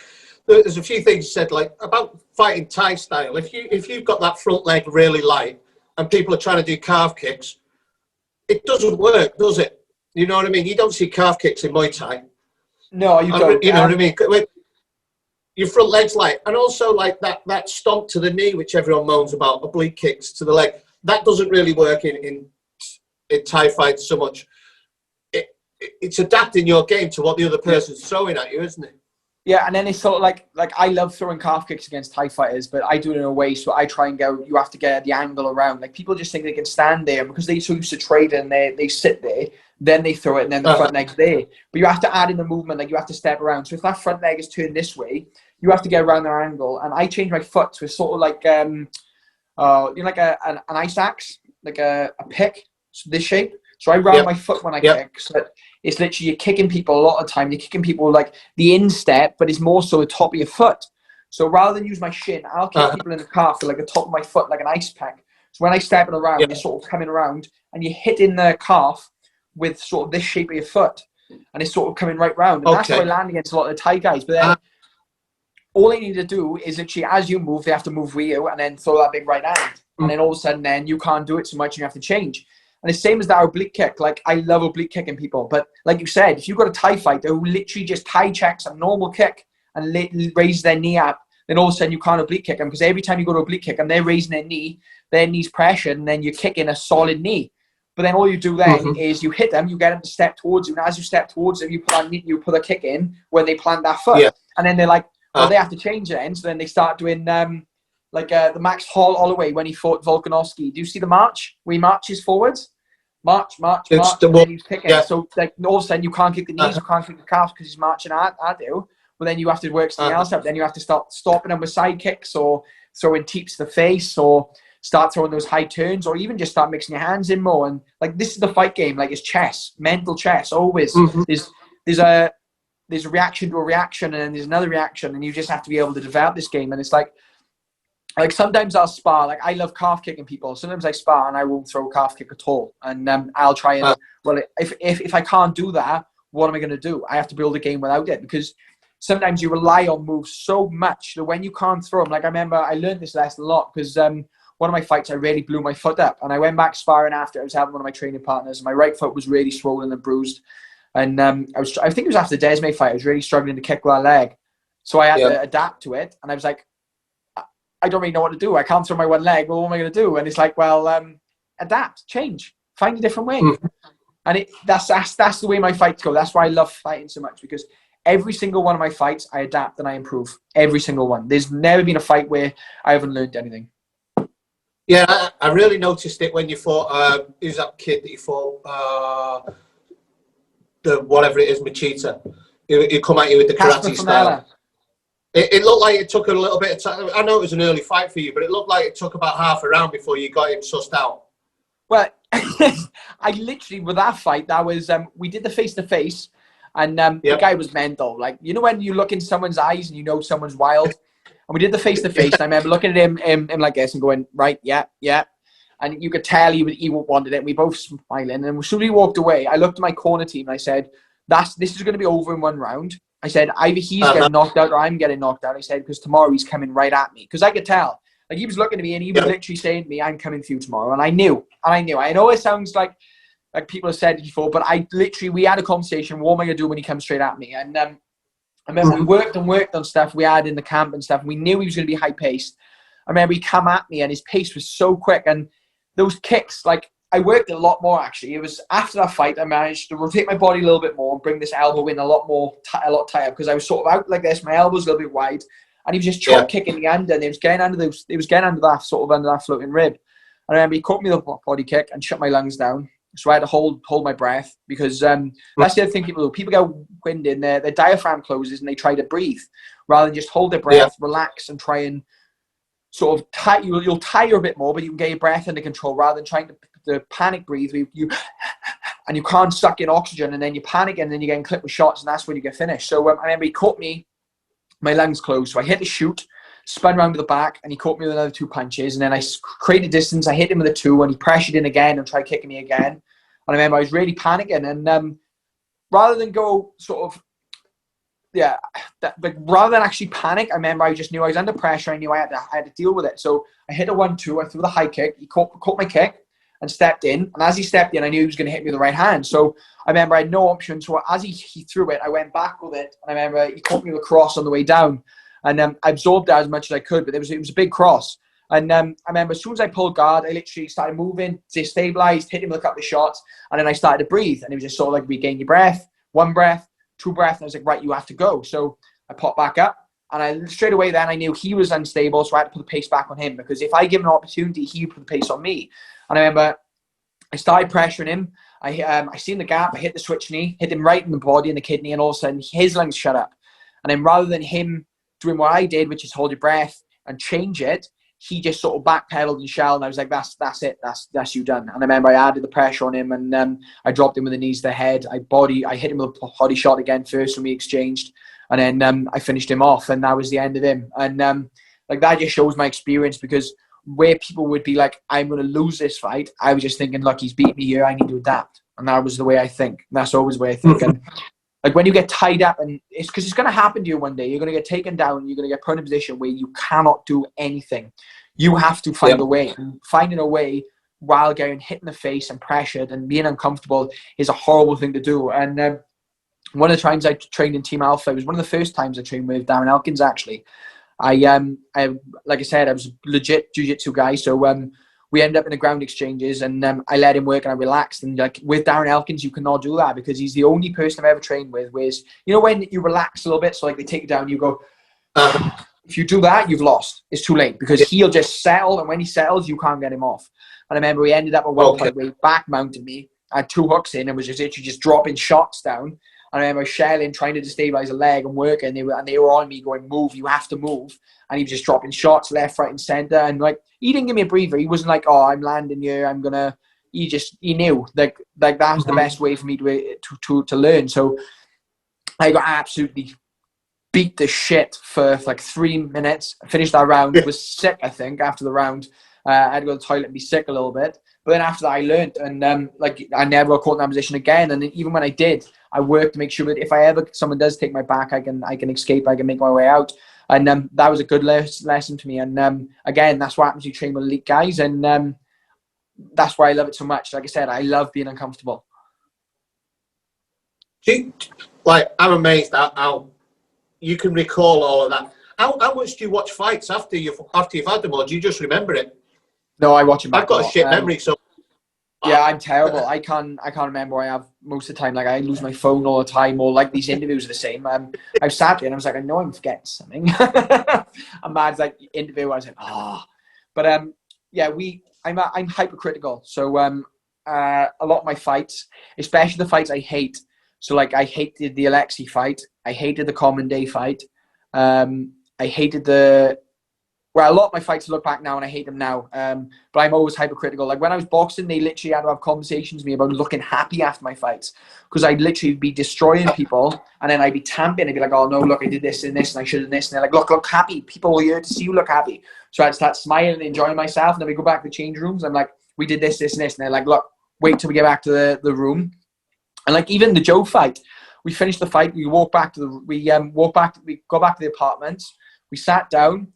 there's a few things you said, like about fighting Thai style. If you've got that front leg really light, and people are trying to do calf kicks, it doesn't work, does it? You know what I mean? You don't see calf kicks in Muay Thai. No, you don't. You know what I mean? Your front leg's light, and also like that stomp to the knee, which everyone moans about, oblique kicks to the leg. That doesn't really work in Thai fights so much. It's adapting your game to what the other person's throwing at you, isn't it? Yeah, and then it's sort of like I love throwing calf kicks against Thai fighters, but I do it in a way so I try and go, you have to get the angle around. Like, people just think they can stand there because they're so used to trading, and they sit there, then they throw it, and then the front leg's there. But you have to add in the movement, like you have to step around. So if that front leg is turned this way, you have to get around their angle. And I change my foot to a sort of like, like an ice axe, like a pick, so this shape. So I round my foot when I kick. So it's literally, you're kicking people a lot of time. You're kicking people like the instep, but it's more so the top of your foot. So rather than use my shin, I'll kick people in the calf with like the top of my foot, like an ice pack. So when I step it around, you're sort of coming around and you're hitting the calf with sort of this shape of your foot. And it's sort of coming right round. And that's how I land against a lot of the Thai guys. But then all they need to do is literally, as you move, they have to move with you and then throw that big right hand. And then all of a sudden, then you can't do it so much and you have to change. And the same as that oblique kick. Like, I love oblique kicking people. But like you said, if you've got a Thai fighter who literally just Thai checks a normal kick and raises their knee up, then all of a sudden you can't oblique kick them. Because every time you go to oblique kick them, they're raising their knee's pressured, and then you're kicking a solid knee. But then all you do then is you hit them, you get them to step towards you. And as you step towards them, you put a kick in when they plant that foot. Yeah. And then they're like, well, they have to change it then. So then they start doing the Max Holloway when he fought Volkanovski. Do you see the march? Where he marches forwards? March, and then he's kicking. Yeah. So like all of a sudden you can't kick the knees, you can't kick the calves because he's marching. I do. But then you have to work something else up. Then you have to start stopping them with side kicks or throwing teeps to the face or start throwing those high turns, or even just start mixing your hands in more. And like, this is the fight game. Like, it's chess, mental chess. Always there's a reaction to a reaction, and then there's another reaction, and you just have to be able to develop this game. And it's like sometimes I'll spar. Like, I love calf kicking people. Sometimes I spar and I won't throw a calf kick at all. And I'll try and if I can't do that, what am I going to do? I have to build a game without it, because sometimes you rely on moves so much that when you can't throw them, like I remember I learned this lesson a lot, because one of my fights, I really blew my foot up. And I went back sparring after. I was having one of my training partners. And my right foot was really swollen and bruised. And I think it was after the Desme fight. I was really struggling to kick with that leg. So I had to adapt to it. And I was like, I don't really know what to do. I can't throw my one leg. Well, what am I going to do? And it's like, well, adapt, change, find a different way. And that's the way my fights go. That's why I love fighting so much, because every single one of my fights, I adapt and I improve. Every single one. There's never been a fight where I haven't learned anything. Yeah, I really noticed it when you fought, who's that kid that you fought, the whatever it is, Machita. He come at you with the karate style. It looked like it took a little bit of time. I know it was an early fight for you, but it looked like it took about half a round before you got him sussed out. Well, I literally, with that fight, that was, we did the face-to-face, and the guy was mental. Like, you know when you look in someone's eyes and you know someone's wild? And we did the face-to-face, and I remember looking at him like this and going, right, yeah. And you could tell he wanted it. We both smiling. And as soon as he walked away, I looked at my corner team and I said, this is going to be over in one round. I said, either he's getting knocked out or I'm getting knocked out. I said, because tomorrow he's coming right at me. Because I could tell. Like, he was looking at me and he was literally saying to me, I'm coming for you tomorrow. And I knew. I know it sounds like people have said it before, but we had a conversation. What am I going to do when he comes straight at me? And I remember we worked on stuff we had in the camp and stuff. And we knew he was going to be high-paced. I remember he came at me and his pace was so quick. And those kicks, like, I worked a lot more, actually. It was after that fight, I managed to rotate my body a little bit more and bring this elbow in a lot tighter, because I was sort of out like this. My elbow's a little bit wide. And he was just chop kicking the under, and it was getting under that floating rib. And I remember he caught me with a body kick and shut my lungs down. So I had to hold my breath, because that's the other thing people do. People get winded, their diaphragm closes and they try to breathe rather than just hold their breath, relax, and try and sort of tie. You'll tire a bit more, but you can get your breath under control rather than trying to panic breathe. And you can't suck in oxygen, and then you panic, and then you're getting clipped with shots, and that's when you get finished. So I remember he caught me, my lungs closed, so I hit the chute, spun around to the back, and he caught me with another 2 punches, and then I created distance. I hit him with a 2, and he pressured in again and tried kicking me again. And I remember I was really panicking, and rather than go sort of, rather than actually panic, I remember I just knew I was under pressure. I knew I had to deal with it. So I hit a 1-2, I threw the high kick, he caught my kick and stepped in, and as he stepped in, I knew he was going to hit me with the right hand. So I remember I had no option. So as he threw it, I went back with it, and I remember he caught me with a cross on the way down. And I absorbed that as much as I could, but it was a big cross. And I remember as soon as I pulled guard, I literally started moving, stabilized, hit him with a couple of shots, and then I started to breathe. And it was just sort of like regain your breath, 1 breath, 2 breaths, and I was like, right, you have to go. So I popped back up, and straight away then I knew he was unstable, so I had to put the pace back on him, because if I give him an opportunity, he would put the pace on me. And I remember I started pressuring him. I seen the gap, I hit the switch knee, hit him right in the body and the kidney, and all of a sudden his lungs shut up. And then rather than him doing what I did, which is hold your breath and change it, he just sort of backpedaled and shelled, and I was like, that's it, that's you done. And I remember I added the pressure on him, and I dropped him with the knees to the head. I hit him with a body shot again first when we exchanged, and then I finished him off, and that was the end of him. And like, that just shows my experience, because where people would be like, I'm going to lose this fight, I was just thinking, look, he's beat me here, I need to adapt. And that was the way I think. And that's always the way I think. And like when you get tied up, and it's because it's going to happen to you one day, you're going to get taken down, you're going to get put in a position where you cannot do anything. You have to find a way. And finding a way while getting hit in the face and pressured and being uncomfortable is a horrible thing to do. And one of the times I trained in Team Alpha, it was one of the first times I trained with Darren Elkins, actually. I like I said, I was a legit jiu-jitsu guy, so we ended up in the ground exchanges, and I let him work and I relaxed. And like with Darren Elkins, you cannot do that because he's the only person I've ever trained with where, you know, when you relax a little bit, so like they take you down, you go, if you do that, you've lost. It's too late because he'll just settle, and when he settles, you can't get him off. And I remember we ended up a welterweight where he back mounted me. I had 2 hooks in and was just literally just dropping shots down. And I remember shelling, trying to destabilize a leg and working. And they were on me going, move, you have to move. And he was just dropping shots left, right, and center. And like, he didn't give me a breather. He wasn't like, oh, I'm landing here, I'm gonna. He knew like that was the best way for me to learn. So I got absolutely beat the shit for like 3 minutes. I finished that round. Was sick, I think, after the round. I had to go to the toilet and be sick a little bit. But then after that, I learned, and like I never got caught in that position again. And even when I did, I worked to make sure that if someone does take my back, I can escape, I can make my way out. And that was a good lesson to me. And again, that's what happens when you train with elite guys, and that's why I love it so much. Like I said, I love being uncomfortable. Like, I'm amazed at how you can recall all of that. How much do you watch fights after you've had them, or do you just remember it? No, I watch them back. I've got a shit memory, so yeah, I'm terrible. I can't remember where I have most of the time. Like I lose my phone all the time, or like these interviews are the same. I sat there and I was like, I know I'm forgetting something. I'm mad. Like interview, I was like, but yeah, I'm hypercritical. So a lot of my fights, especially the fights I hate. So like I hated the Alexei fight. I hated the Common Day fight. I hated a lot of my fights, I look back now and I hate them now. But I'm always hypercritical. Like when I was boxing, they literally had to have conversations with me about looking happy after my fights. Because I'd literally be destroying people and then I'd be tamping. I'd be like, oh no, look, I did this and this and I should have done this. And they're like, look happy. People are here to see you look happy. So I'd start smiling and enjoying myself. And then we go back to the change rooms. I'm like, we did this, this and this. And they're like, look, wait till we get back to the room. And like even the Joe fight, we finished the fight. We go back to the apartments. We sat down.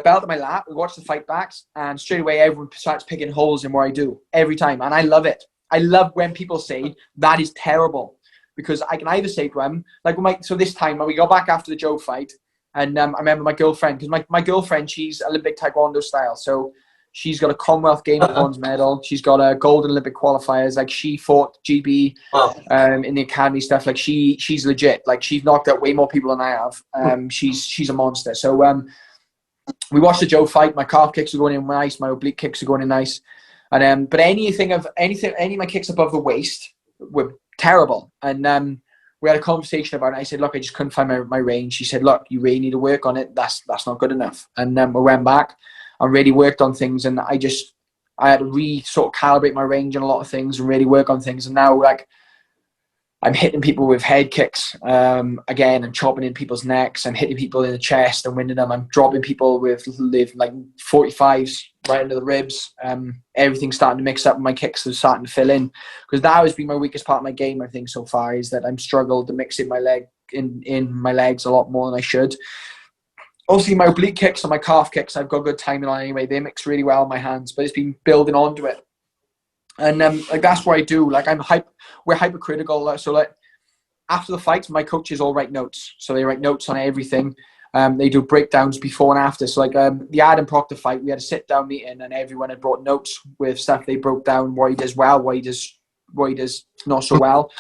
Belt at my lap, we watch the fight backs, and straight away everyone starts picking holes in what I do every time, and I love it. I love when people say that is terrible, because I can either say to them, like so this time when we got back after the Joe fight, and I remember my girlfriend, because my girlfriend, she's Olympic Taekwondo style, so she's got a Commonwealth Games bronze medal, she's got a golden Olympic qualifiers, like she fought GB in the academy stuff, like she's legit, like she's knocked out way more people than I have. She's a monster. So we watched the Joe fight. My calf kicks are going in nice. My oblique kicks are going in nice. And but any of my kicks above the waist were terrible. And we had a conversation about it. I said, look, I just couldn't find my range. She said, look, you really need to work on it. That's not good enough. And then we went back and really worked on things. And I had to sort of calibrate my range on a lot of things and really work on things. And now like I'm hitting people with head kicks again, and chopping in people's necks. I'm hitting people in the chest and winning them. I'm dropping people with like 45s right into the ribs. Everything's starting to mix up, and my kicks are starting to fill in, because that has been my weakest part of my game, I think, so far, is that I'm struggled to mix in my legs a lot more than I should. Obviously, my oblique kicks and my calf kicks, I've got good timing on anyway. They mix really well in my hands, but it's been building onto it. And like that's what I do. Like we're hypercritical. So like after the fights, my coaches all write notes. So they write notes on everything. They do breakdowns before and after. So like the Adam Proctor fight, we had a sit down meeting, and everyone had brought notes with stuff they broke down, what he does well, what he does not so well,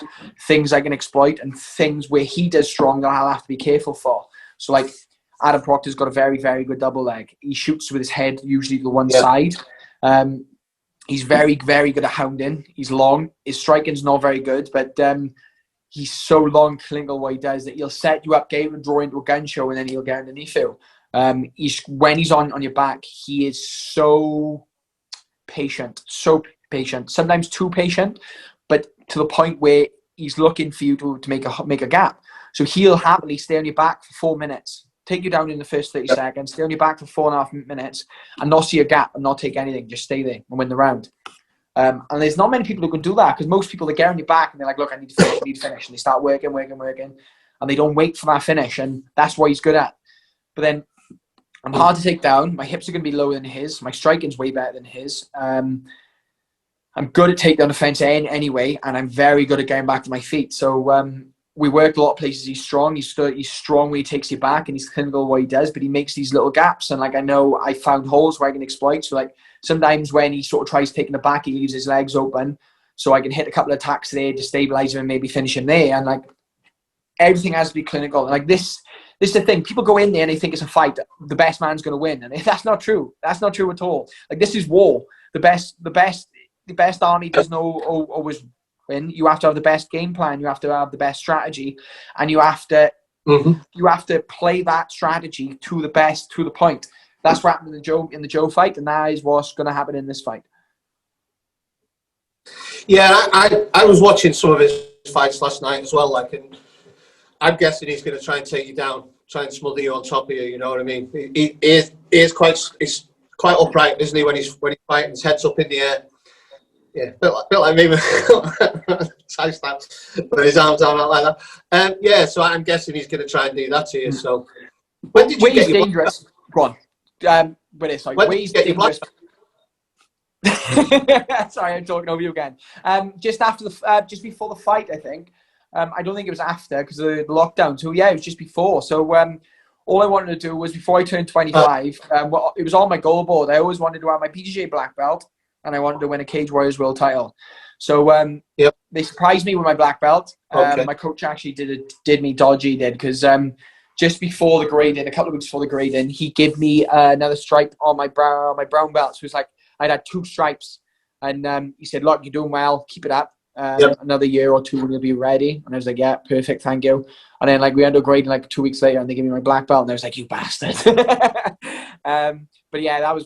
things I can exploit, and things where he does strong that I'll have to be careful for. So like Adam Proctor's got a very, very good double leg. He shoots with his head usually to one side. He's very, very good at hounding. He's long. His striking's not very good, but he's so long clinical what he does that he'll set you up, game and draw into a gun show, and then he'll get underneath you. When he's on your back, he is so patient, sometimes too patient, but to the point where he's looking for you to make a gap. So he'll happily stay on your back for 4 minutes take you down in the first 30 seconds, stay on your back for 4.5 minutes, and not see a gap and not take anything. Just stay there and win the round. And there's not many people who can do that, because most people, they get on your back and they're like, look, I need to finish. And they start working. And they don't wait for that finish. And that's what he's good at. But then I'm hard to take down. My hips are going to be lower than his. My striking's way better than his. I'm good at takedown defense anyway, and I'm very good at getting back to my feet. So we work a lot of places. He's strong. He's strong when he takes you back, and he's clinical what he does, but he makes these little gaps. And like, I know I found holes where I can exploit. So like, sometimes when he sort of tries taking it back, he leaves his legs open, so I can hit a couple of attacks there to stabilize him and maybe finish him there. And like, everything has to be clinical. And like, this is the thing. People go in there and they think it's a fight. The best man's going to win, and that's not true. That's not true at all. Like, this is war. The best army doesn't always win. You have to have the best game plan. You have to have the best strategy, and you have to play that strategy to the point. That's what happened in the Joe fight, and that is what's going to happen in this fight. Yeah, I was watching some of his fights last night as well. Like, and I'm guessing he's going to try and take you down, try and smother you on top of you. You know what I mean? He is quite upright, isn't he? When he's fighting, his head's up in the air. Yeah, feel like me, but his arms are not like that. Yeah, so I'm guessing he's going to try and do that to you. So, when did you get your dangerous? Go on. Where he's dangerous. Sorry, I'm talking over you again. Just before the fight, I think. I don't think it was after, because of the lockdown. So yeah, it was just before. So all I wanted to do was, before I turned 25, it was on my goal board. I always wanted to have my PGA black belt, and I wanted to win a Cagewarriors world title. So they surprised me with my black belt. My coach actually did me dodgy, because just before the grading, a couple of weeks before the grading, he gave me another stripe on my brown belt. So it was like I'd had 2 stripes, and he said, "Look, you're doing well. Keep it up. Another year or 2 and you'll be ready." And I was like, "Yeah, perfect, thank you." And then like, we ended up grading like 2 weeks later, and they gave me my black belt, and I was like, "You bastard." But yeah, that's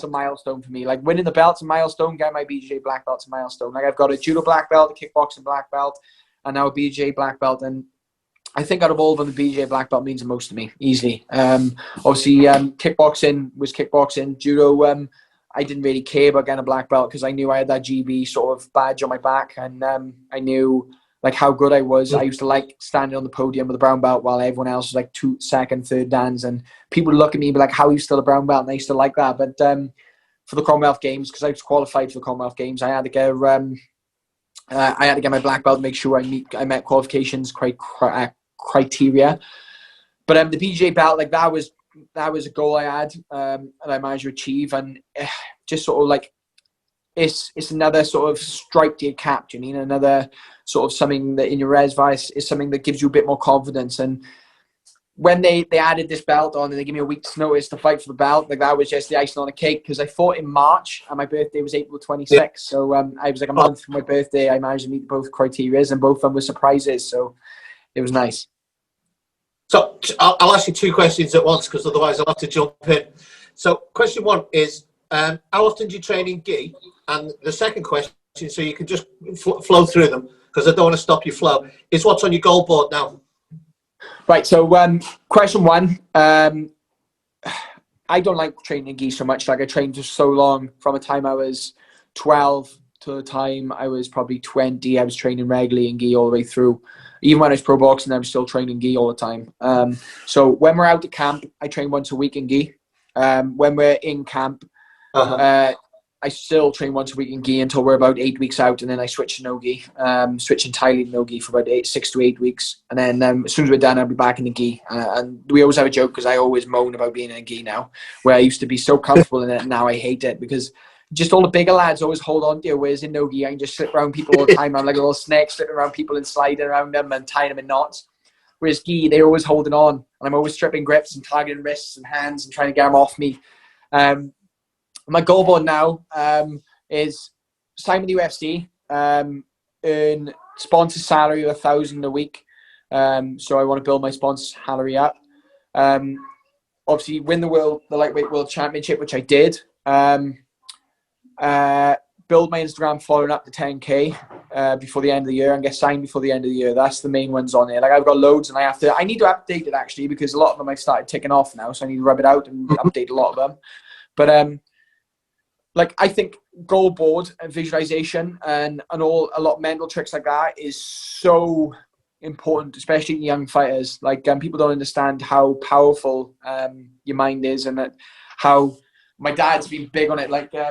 a milestone for me. Like, winning the belt's a milestone, getting my BJJ black belt's a milestone. Like, I've got a judo black belt, a kickboxing black belt, and now a BJJ black belt. And I think out of all of them, the BJJ black belt means the most to me, easily. Obviously, kickboxing was kickboxing. Judo, I didn't really care about getting a black belt, because I knew I had that GB sort of badge on my back, and I knew like how good I was. I used to like standing on the podium with a brown belt while everyone else was like 2nd, 3rd dans, and people would look at me and be like, "How are you still a brown belt?" And I used to like that. But for the Commonwealth Games, because I was qualified for the Commonwealth Games, I had to get my black belt to make sure I met qualifications criteria. But the BJJ belt, like, that was a goal I had, and I managed to achieve. And just sort of like, it's another sort of stripe to your cap. Do you mean another sort of something that in your reservoir is something that gives you a bit more confidence? And when they added this belt on, and they gave me a week's notice to fight for the belt, like, that was just the icing on the cake, because I fought in March and my birthday was April 26th. Yeah. So I was like a month from my birthday. I managed to meet both criterias, and both of them were surprises. So it was nice. So I'll ask you 2 questions at once, because otherwise I'll have to jump in. So question 1 is, how often do you train in gi? And the second question, so you can just flow through them, because I don't want to stop your flow, is what's on your goal board now? Right, so question 1, I don't like training in gi so much. Like, I trained for so long, from the time I was 12 to the time I was probably 20. I was training regularly in gi all the way through. Even when I was pro boxing, I was still training gi all the time. So when we're out at camp, I train once a week in gi. When we're in camp, I still train once a week in gi until we're about 8 weeks out, and then I switch to no gi. Switch entirely to no gi for about 6 to 8 weeks, and then as soon as we're done, I'll be back in the gi. And we always have a joke, because I always moan about being in a gi now, where I used to be so comfortable in it, and now I hate it, because just all the bigger lads always hold on to you, whereas in no gi, I can just slip around people all the time. I'm like a little snake, slipping around people and sliding around them and tying them in knots. Whereas gi, they're always holding on, and I'm always stripping grips and targeting wrists and hands and trying to get them off me. My goal board now is sign with the UFC, earn sponsor salary of $1,000 a week. So I want to build my sponsor salary up. Obviously, win the lightweight world championship, which I did. Build my Instagram following up to 10K. before the end of the year and get signed before the end of the year. That's the main ones on there. Like I've got loads, and I need to update it actually, because a lot of them I've started ticking off now, so I need to rub it out and update a lot of them. But like I think goal board and visualization and a lot of mental tricks like that is so important, especially in young fighters. Like people don't understand how powerful your mind is, and that how my dad's been big on it. Like I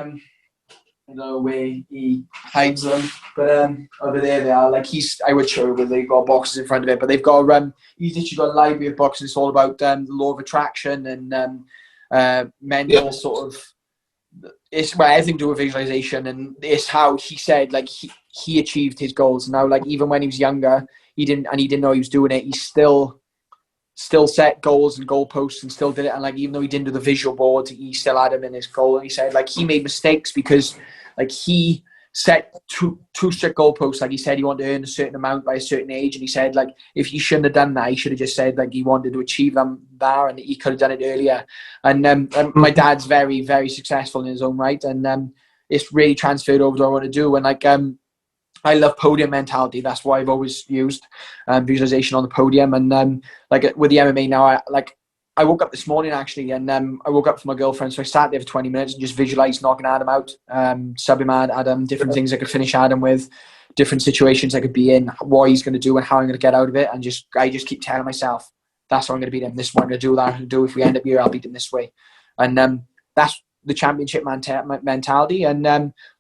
don't know where he hides them, but over there they are. Like I would show you where they've got boxes in front of it, but they've got he's literally got a library of boxes. It's all about the law of attraction and mental sort of. It's everything to do with visualization, and it's how he said like he achieved his goals. Now, like even when he was younger, he didn't know he was doing it. He still set goals and goalposts and still did it. And like even though he didn't do the visual board, he still had him in his goal. And he said like he made mistakes because like he set too strict goalposts. Like he said he wanted to earn a certain amount by a certain age, and he said like if he shouldn't have done that, he should have just said like he wanted to achieve them there, and he could have done it earlier. And my dad's very, very successful in his own right, and it's really transferred over to what I want to do. And like I love podium mentality. That's why I've always used visualization on the podium. And like with the MMA now, I woke up this morning actually, and I woke up for my girlfriend, so I sat there for 20 minutes and just visualized knocking Adam out, subbing Adam, different things I could finish Adam with, different situations I could be in, what he's going to do and how I'm going to get out of it. And I just keep telling myself, that's how I'm going to beat him. This is what I'm going to do, that I'm going to do. If we end up here, I'll beat him this way. And that's the championship mentality. And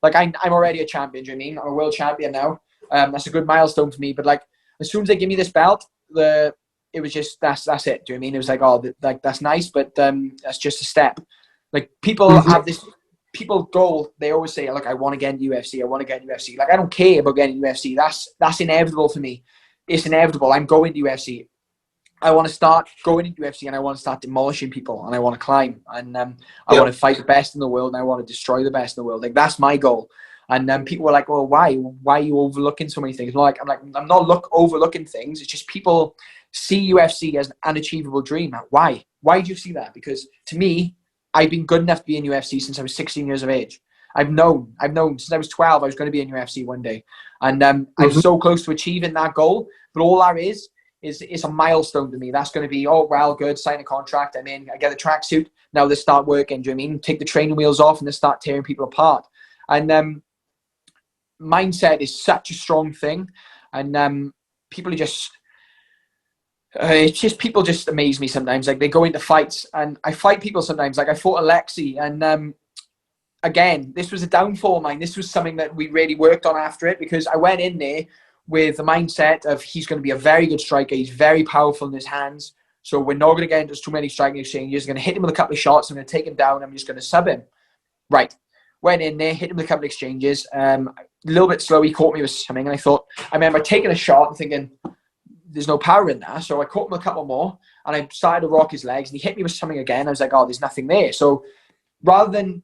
like I'm already a champion, do you know what I mean? I'm a world champion now. That's a good milestone for me. But like as soon as they give me this belt, it was just that's it. Do you know what I mean? It was like, oh, like that's nice, but that's just a step. Like people have this goal. They always say, like, I want to get into UFC. I want to get into UFC. Like I don't care about getting into UFC. That's inevitable for me. It's inevitable. I'm going to UFC. I want to start going into UFC, and I want to start demolishing people, and I want to climb, and I want to fight the best in the world, and I want to destroy the best in the world. Like that's my goal. And people were like, well, why are you overlooking so many things? I'm not overlooking things. It's just people see UFC as an unachievable dream. Why do you see that? Because to me, I've been good enough to be in UFC since I was 16 years of age. I've known since I was 12 I was going to be in UFC one day, and I'm so close to achieving that goal. But all that is a milestone to me. That's going to be, oh well, good, sign a contract, I'm in, I get a tracksuit, now let's start working. Do you know what I mean? Take the training wheels off and then start tearing people apart. And mindset is such a strong thing, and people are just it's just people just amaze me sometimes. Like they go into fights, and I fight people sometimes. Like I fought Alexi, and again, this was a downfall of mine. This was something that we really worked on after it, because I went in there with the mindset of he's going to be a very good striker. He's very powerful in his hands, so we're not going to get into too many striking exchanges. I'm going to hit him with a couple of shots. I'm going to take him down. I'm just going to sub him. Right. Went in there, hit him with a couple of exchanges. A little bit slow. He caught me with something, and I remember taking a shot and thinking, there's no power in that. So I caught him a couple more, and I started to rock his legs, and he hit me with something again. I was like, oh, there's nothing there. So rather than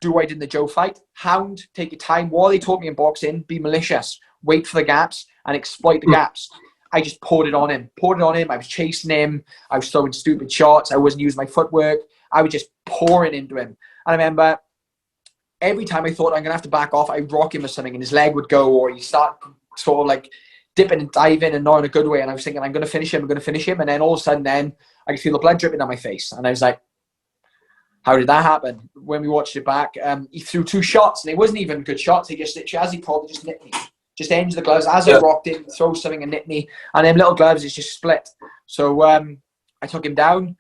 do what I did in the Joe fight, hound, take your time. What they taught me in boxing, be malicious, wait for the gaps and exploit the gaps. I just poured it on him. I was chasing him. I was throwing stupid shots. I wasn't using my footwork. I was just pouring into him. And I remember every time I thought I'm going to have to back off, I'd rock him or something, and his leg would go, or he'd start sort of like dipping and diving, and not in a good way. And I was thinking, I'm going to finish him. And then all of a sudden, then I could feel the blood dripping down my face. And I was like, how did that happen? When we watched it back, he threw 2 shots, and they wasn't even good shots. He just literally, as he called, just nipped me. Just ends the gloves. As I rocked in, throw something and nipped me. And them little gloves is just split. So I took him down.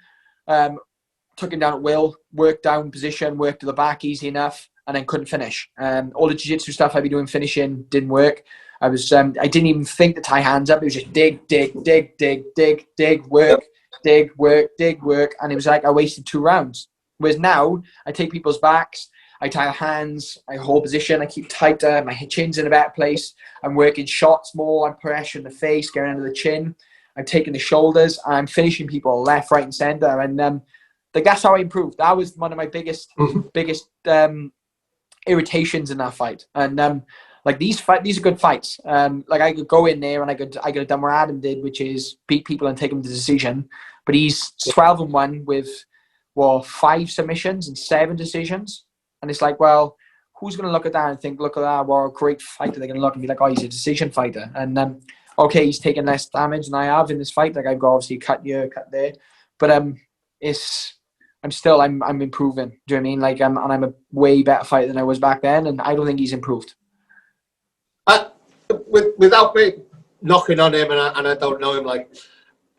Took him down at will. Worked down position. Worked to the back easy enough. And then couldn't finish. All the jiu-jitsu stuff I'd be doing finishing didn't work. I didn't even think to tie hands up. It was just dig, work, and it was like I wasted 2 rounds. Whereas now I take people's backs, I tie hands, I hold position, I keep tighter, my chin's in a better place. I'm working shots more. I'm pressuring the face, getting under the chin. I'm taking the shoulders, and I'm finishing people left, right, and center. And like that's how I improved. That was one of my biggest irritations in that fight. And like these are good fights. Like I could go in there and I could have done what Adam did, which is beat people and take them to decision. But he's 12-1 with 5 submissions and 7 decisions. And it's like, well, who's going to look at that and think, look at that, what a great fighter? They're going to look and be like, oh, he's a decision fighter. And okay, he's taken less damage than I have in this fight. Like I've got obviously cut here, cut there, but I'm improving. Do you know what I mean? Like and I'm a way better fighter than I was back then, and I don't think he's improved. Without me knocking on him, and I don't know him, like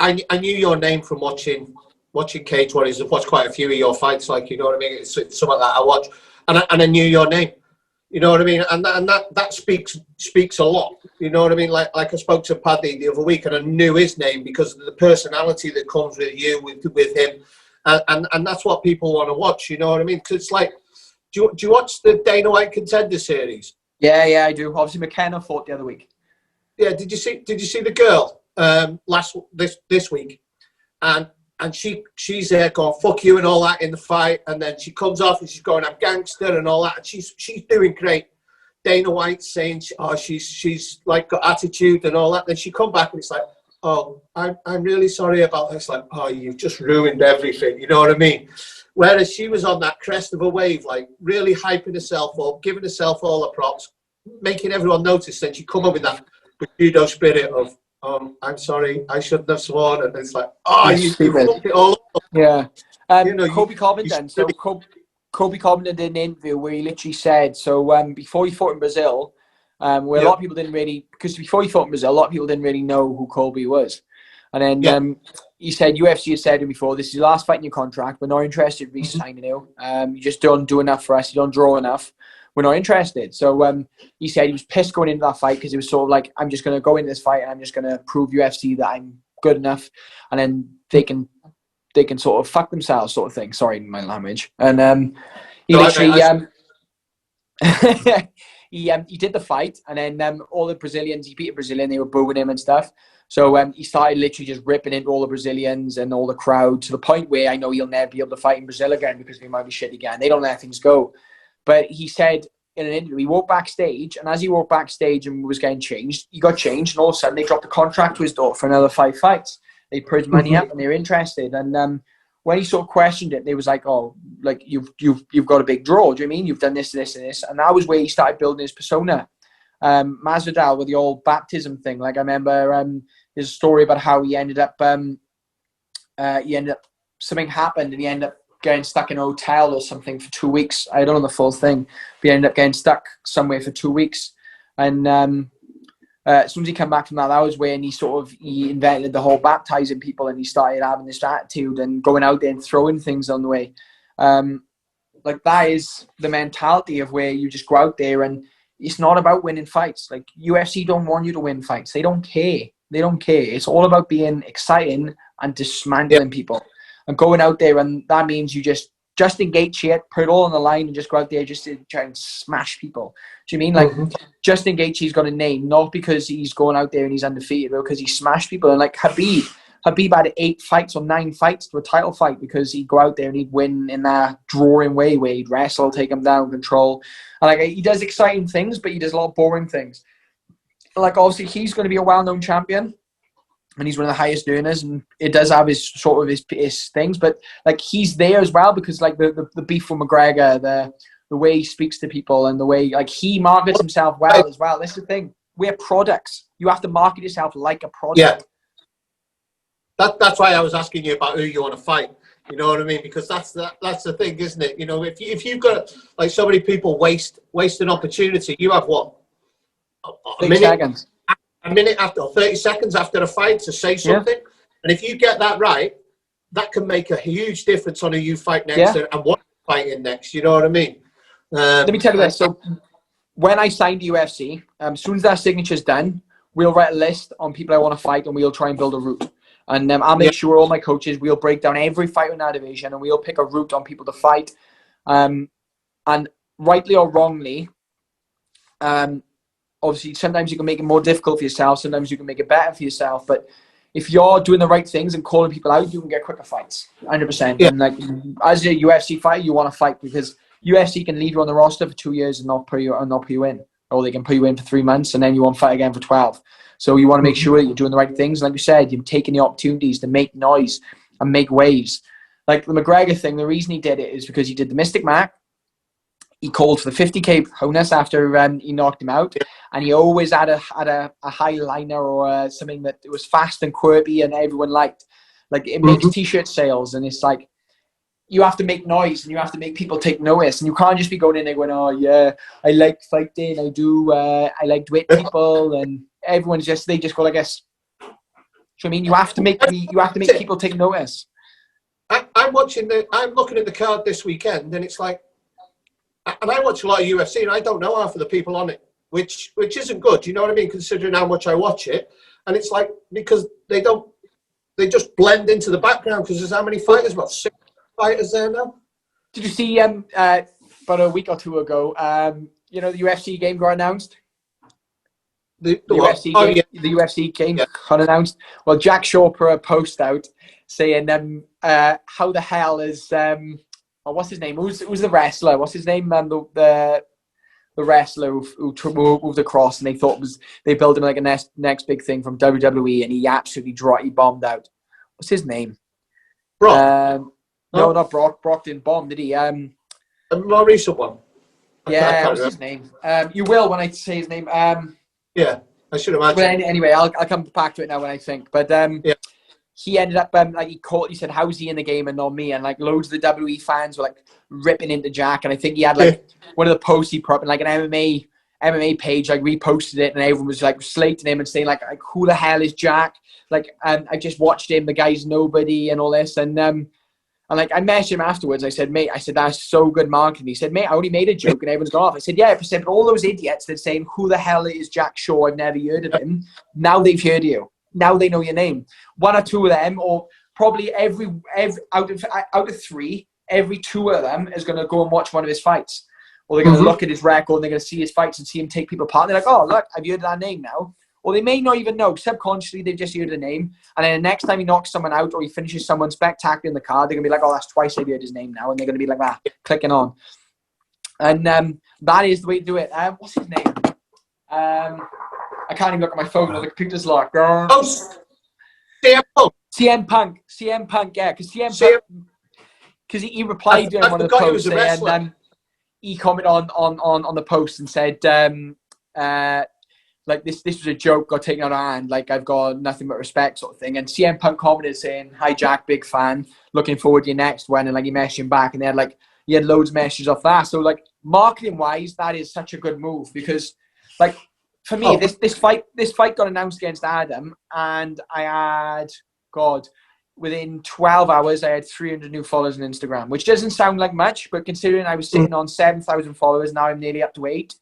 I knew your name from watching Cagewarriors. I've watched quite a few of your fights, like, you know what I mean. It's some of that I watch, and I knew your name. You know what I mean, and that speaks a lot. You know what I mean. Like I spoke to Paddy the other week, and I knew his name because of the personality that comes with you, with him, and that's what people want to watch. You know what I mean? Because it's like, do you watch the Dana White Contender Series? Yeah, I do. Obviously, McKenna fought the other week. Yeah, did you see the girl this week, and she's there going fuck you and all that in the fight, and then she comes off and she's going I'm gangster and all that, and she's doing great. Dana White saying she's like got attitude and all that. Then she come back and it's like, oh, I'm really sorry about this. Like, oh, you've just ruined everything. You know what I mean? Whereas she was on that crest of a wave, like really hyping herself up, giving herself all the props, making everyone notice. Then she come up with that judo spirit of, I'm sorry, I shouldn't have sworn. And it's like, oh, you fucked it all up. Yeah. You know, Kobe Covington. So Kobe Covington did an interview where he literally said, so before he fought in Brazil, where a lot of people didn't really, because before he fought in Brazil, a lot of people didn't really know who Kobe was. And then he said, UFC has said to him before, this is your last fight in your contract. We're not interested in re-signing you. You just don't do enough for us. You don't draw enough. We're not interested. So he said he was pissed going into that fight because he was sort of like, I'm just going to go into this fight and I'm just going to prove UFC that I'm good enough. And then they can sort of fuck themselves sort of thing. Sorry, my language. And he literally... He did the fight, and then all the Brazilians, he beat a Brazilian, they were booing him and stuff. So he started literally just ripping into all the Brazilians and all the crowd to the point where I know he'll never be able to fight in Brazil again because they might be shit again. They don't let things go. But he said in an interview, he walked backstage, and as he walked backstage and was getting changed, he got changed, and all of a sudden they dropped a contract to his door for another 5 fights. They put his money up, and they were interested. And when he sort of questioned it, they was like, "Oh, like you've got a big draw. Do you mean you've done this, this, and this?" And that was where he started building his persona. Masvidal with the old baptism thing. Like I remember his story about how he ended up something happened and he ended up getting stuck in a hotel or something for 2 weeks. I don't know the full thing, but he ended up getting stuck somewhere for 2 weeks. And as soon as he came back from that, that was when he invented the whole baptizing people, and he started having this attitude and going out there and throwing things on the way. Like that is the mentality of where you just go out there, and it's not about winning fights. Like UFC don't want you to win fights. They don't care. They don't care. It's all about being exciting and dismantling people and going out there, and that means you just engage shit, put it all on the line, and just go out there just to try and smash people. Do you mean like Justin Gaethje's got a name not because he's going out there and he's undefeated, but because he smashed people? And like Habib had 8 fights or 9 fights to a title fight because he'd go out there and he'd win in that drawing way where he'd wrestle, take him down, control. And like he does exciting things, but he does a lot of boring things. Like obviously he's going to be a well-known champion, and he's one of the highest earners, and it does have his sort of his things, but like he's there as well because like the beef with McGregor, the way he speaks to people, and the way like he markets himself well as well. That's the thing. We're products. You have to market yourself like a product. Yeah. That's why I was asking you about who you want to fight. You know what I mean? Because that's the thing, isn't it? You know, if you've got like so many people waste an opportunity, you have what? A minute after, or 30 seconds after a fight to say something. Yeah. And if you get that right, that can make a huge difference on who you fight next and what you're fighting next. You know what I mean? Let me tell you this. So when I signed UFC, as soon as that signature's done, we'll write a list on people I want to fight, and we'll try and build a route. And I'll make sure all my coaches, we'll break down every fight in our division, and we'll pick a route on people to fight. And rightly or wrongly, obviously, sometimes you can make it more difficult for yourself. Sometimes you can make it better for yourself. But if you're doing the right things and calling people out, you can get quicker fights, 100%. Yeah. And like as a UFC fighter, you want to fight because UFC can leave you on the roster for 2 years and not put you in, or they can put you in for 3 months and then you want to fight again for 12. So you want to make sure that you're doing the right things. Like you said, you're taking the opportunities to make noise and make waves. Like the McGregor thing, the reason he did it is because he did the Mystic Mac. he called for the 50k bonus after he knocked him out, and he always had a high liner or something that was fast and quirky and everyone liked. Like, it makes t-shirt sales, and it's like, you have to make noise and you have to make people take notice, and you can't just be going in there going, oh yeah, I like fighting, I like to hit people, and everyone's they just go like this. So I mean, you have to make people take notice. I'm looking at the card this weekend, and it's like, and I watch a lot of UFC, and I don't know half of the people on it, which isn't good. You know what I mean? Considering how much I watch it, and it's like, because they just blend into the background, because there's how many fighters? About 6 fighters there now. Did you see about a week or two ago? The UFC game got announced. The UFC game got announced. Well, Jack Shaw put a post out saying, "How the hell is what's his name? Who's the wrestler? What's his name? The wrestler who moved across, and they thought they built him like a next big thing from WWE, and he absolutely bombed out. What's his name? Brock. No, not Brock. Brock didn't bomb, did he? A more recent one. What's his name? You will when I say his name. Yeah, I should imagine. But anyway, I'll come back to it now when I think. But he ended up he said, "How's he in the game and not me?" And like loads of the WWE fans were like ripping into Jack, and I think he had like one of the posts he put up in like an MMA page, like reposted it, and everyone was like slating him and saying like who the hell is Jack? Like, I just watched him, the guy's nobody and all this, and like I messaged him afterwards. I said, mate, that's so good marketing. He said, mate, I only made a joke and everyone's gone off. I said, yeah, but all those idiots that saying, who the hell is Jack Shaw? I've never heard of him. Now they've heard you. Now they know your name. One or two of them, or probably every out of three, every two of them is going to go and watch one of his fights. Or they're going to look at his record and they're going to see his fights and see him take people apart. And they're like, oh, look, I've heard that name now. Or they may not even know. Subconsciously, they've just heard the name. And then the next time he knocks someone out or he finishes someone spectacular in the card, they're going to be like, oh, that's twice I've heard his name now. And they're going to be like that, clicking on. And that is the way to do it. What's his name? I can't even look at my phone. The computer's locked. CM Punk. CM Punk, yeah. Because because he replied to one of the posts and he commented on the post and said, like this was a joke, got taken out of hand, like I've got nothing but respect sort of thing. And CM Punk commented saying, hi Jack, big fan, looking forward to your next one. And like he messaged him back, and he had loads of messages off that. So like marketing wise, that is such a good move, because like for me, this fight got announced against Adam, and I had within 12 hours I had 300 new followers on Instagram, which doesn't sound like much, but considering I was sitting on 7,000 followers, now I'm nearly up to 8.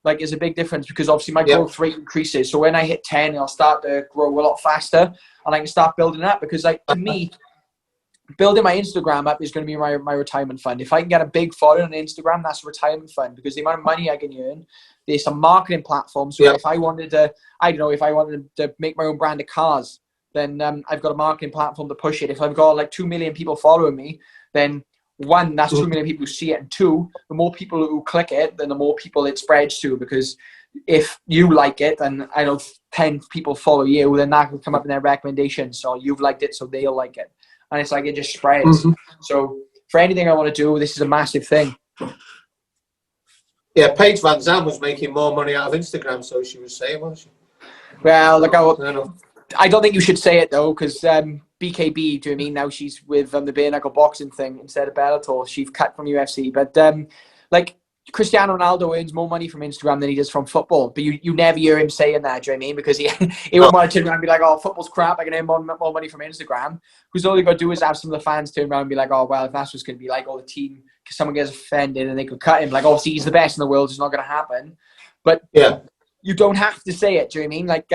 Like, it's a big difference, because obviously my growth rate increases. So when I hit 10, I'll start to grow a lot faster, and I can start building up, because like to me, building my Instagram up is going to be my retirement fund. If I can get a big following on Instagram, that's a retirement fund, because the amount of money I can earn, there's some marketing platforms. So if I wanted to make my own brand of cars, then I've got a marketing platform to push it. If I've got like 2 million people following me, then one, that's 2 million people who see it, and two, the more people who click it, then the more people it spreads to, because if you like it and I know 10 people follow you, then that will come up in their recommendations. So you've liked it, so they'll like it. And it's like, it just spreads. So for anything I want to do, this is a massive thing. Yeah, Paige Van Zandt was making more money out of Instagram, so she was saying, wasn't she? Well, look, I don't think you should say it though, because BKB, do you know what I mean? Now she's with the bare knuckle boxing thing instead of Bellator. She's cut from UFC. But like Cristiano Ronaldo earns more money from Instagram than he does from football. But you never hear him saying that, do you know what I mean? Because he won't want to turn around and be like, oh, football's crap, I can earn more money from Instagram. Because all you got to do is have some of the fans turn around and be like, oh, well, if that's what's going to be like, all the team, because someone gets offended and they could cut him. Like, obviously, he's the best in the world. It's not going to happen. But you don't have to say it, do you know what I mean? Like,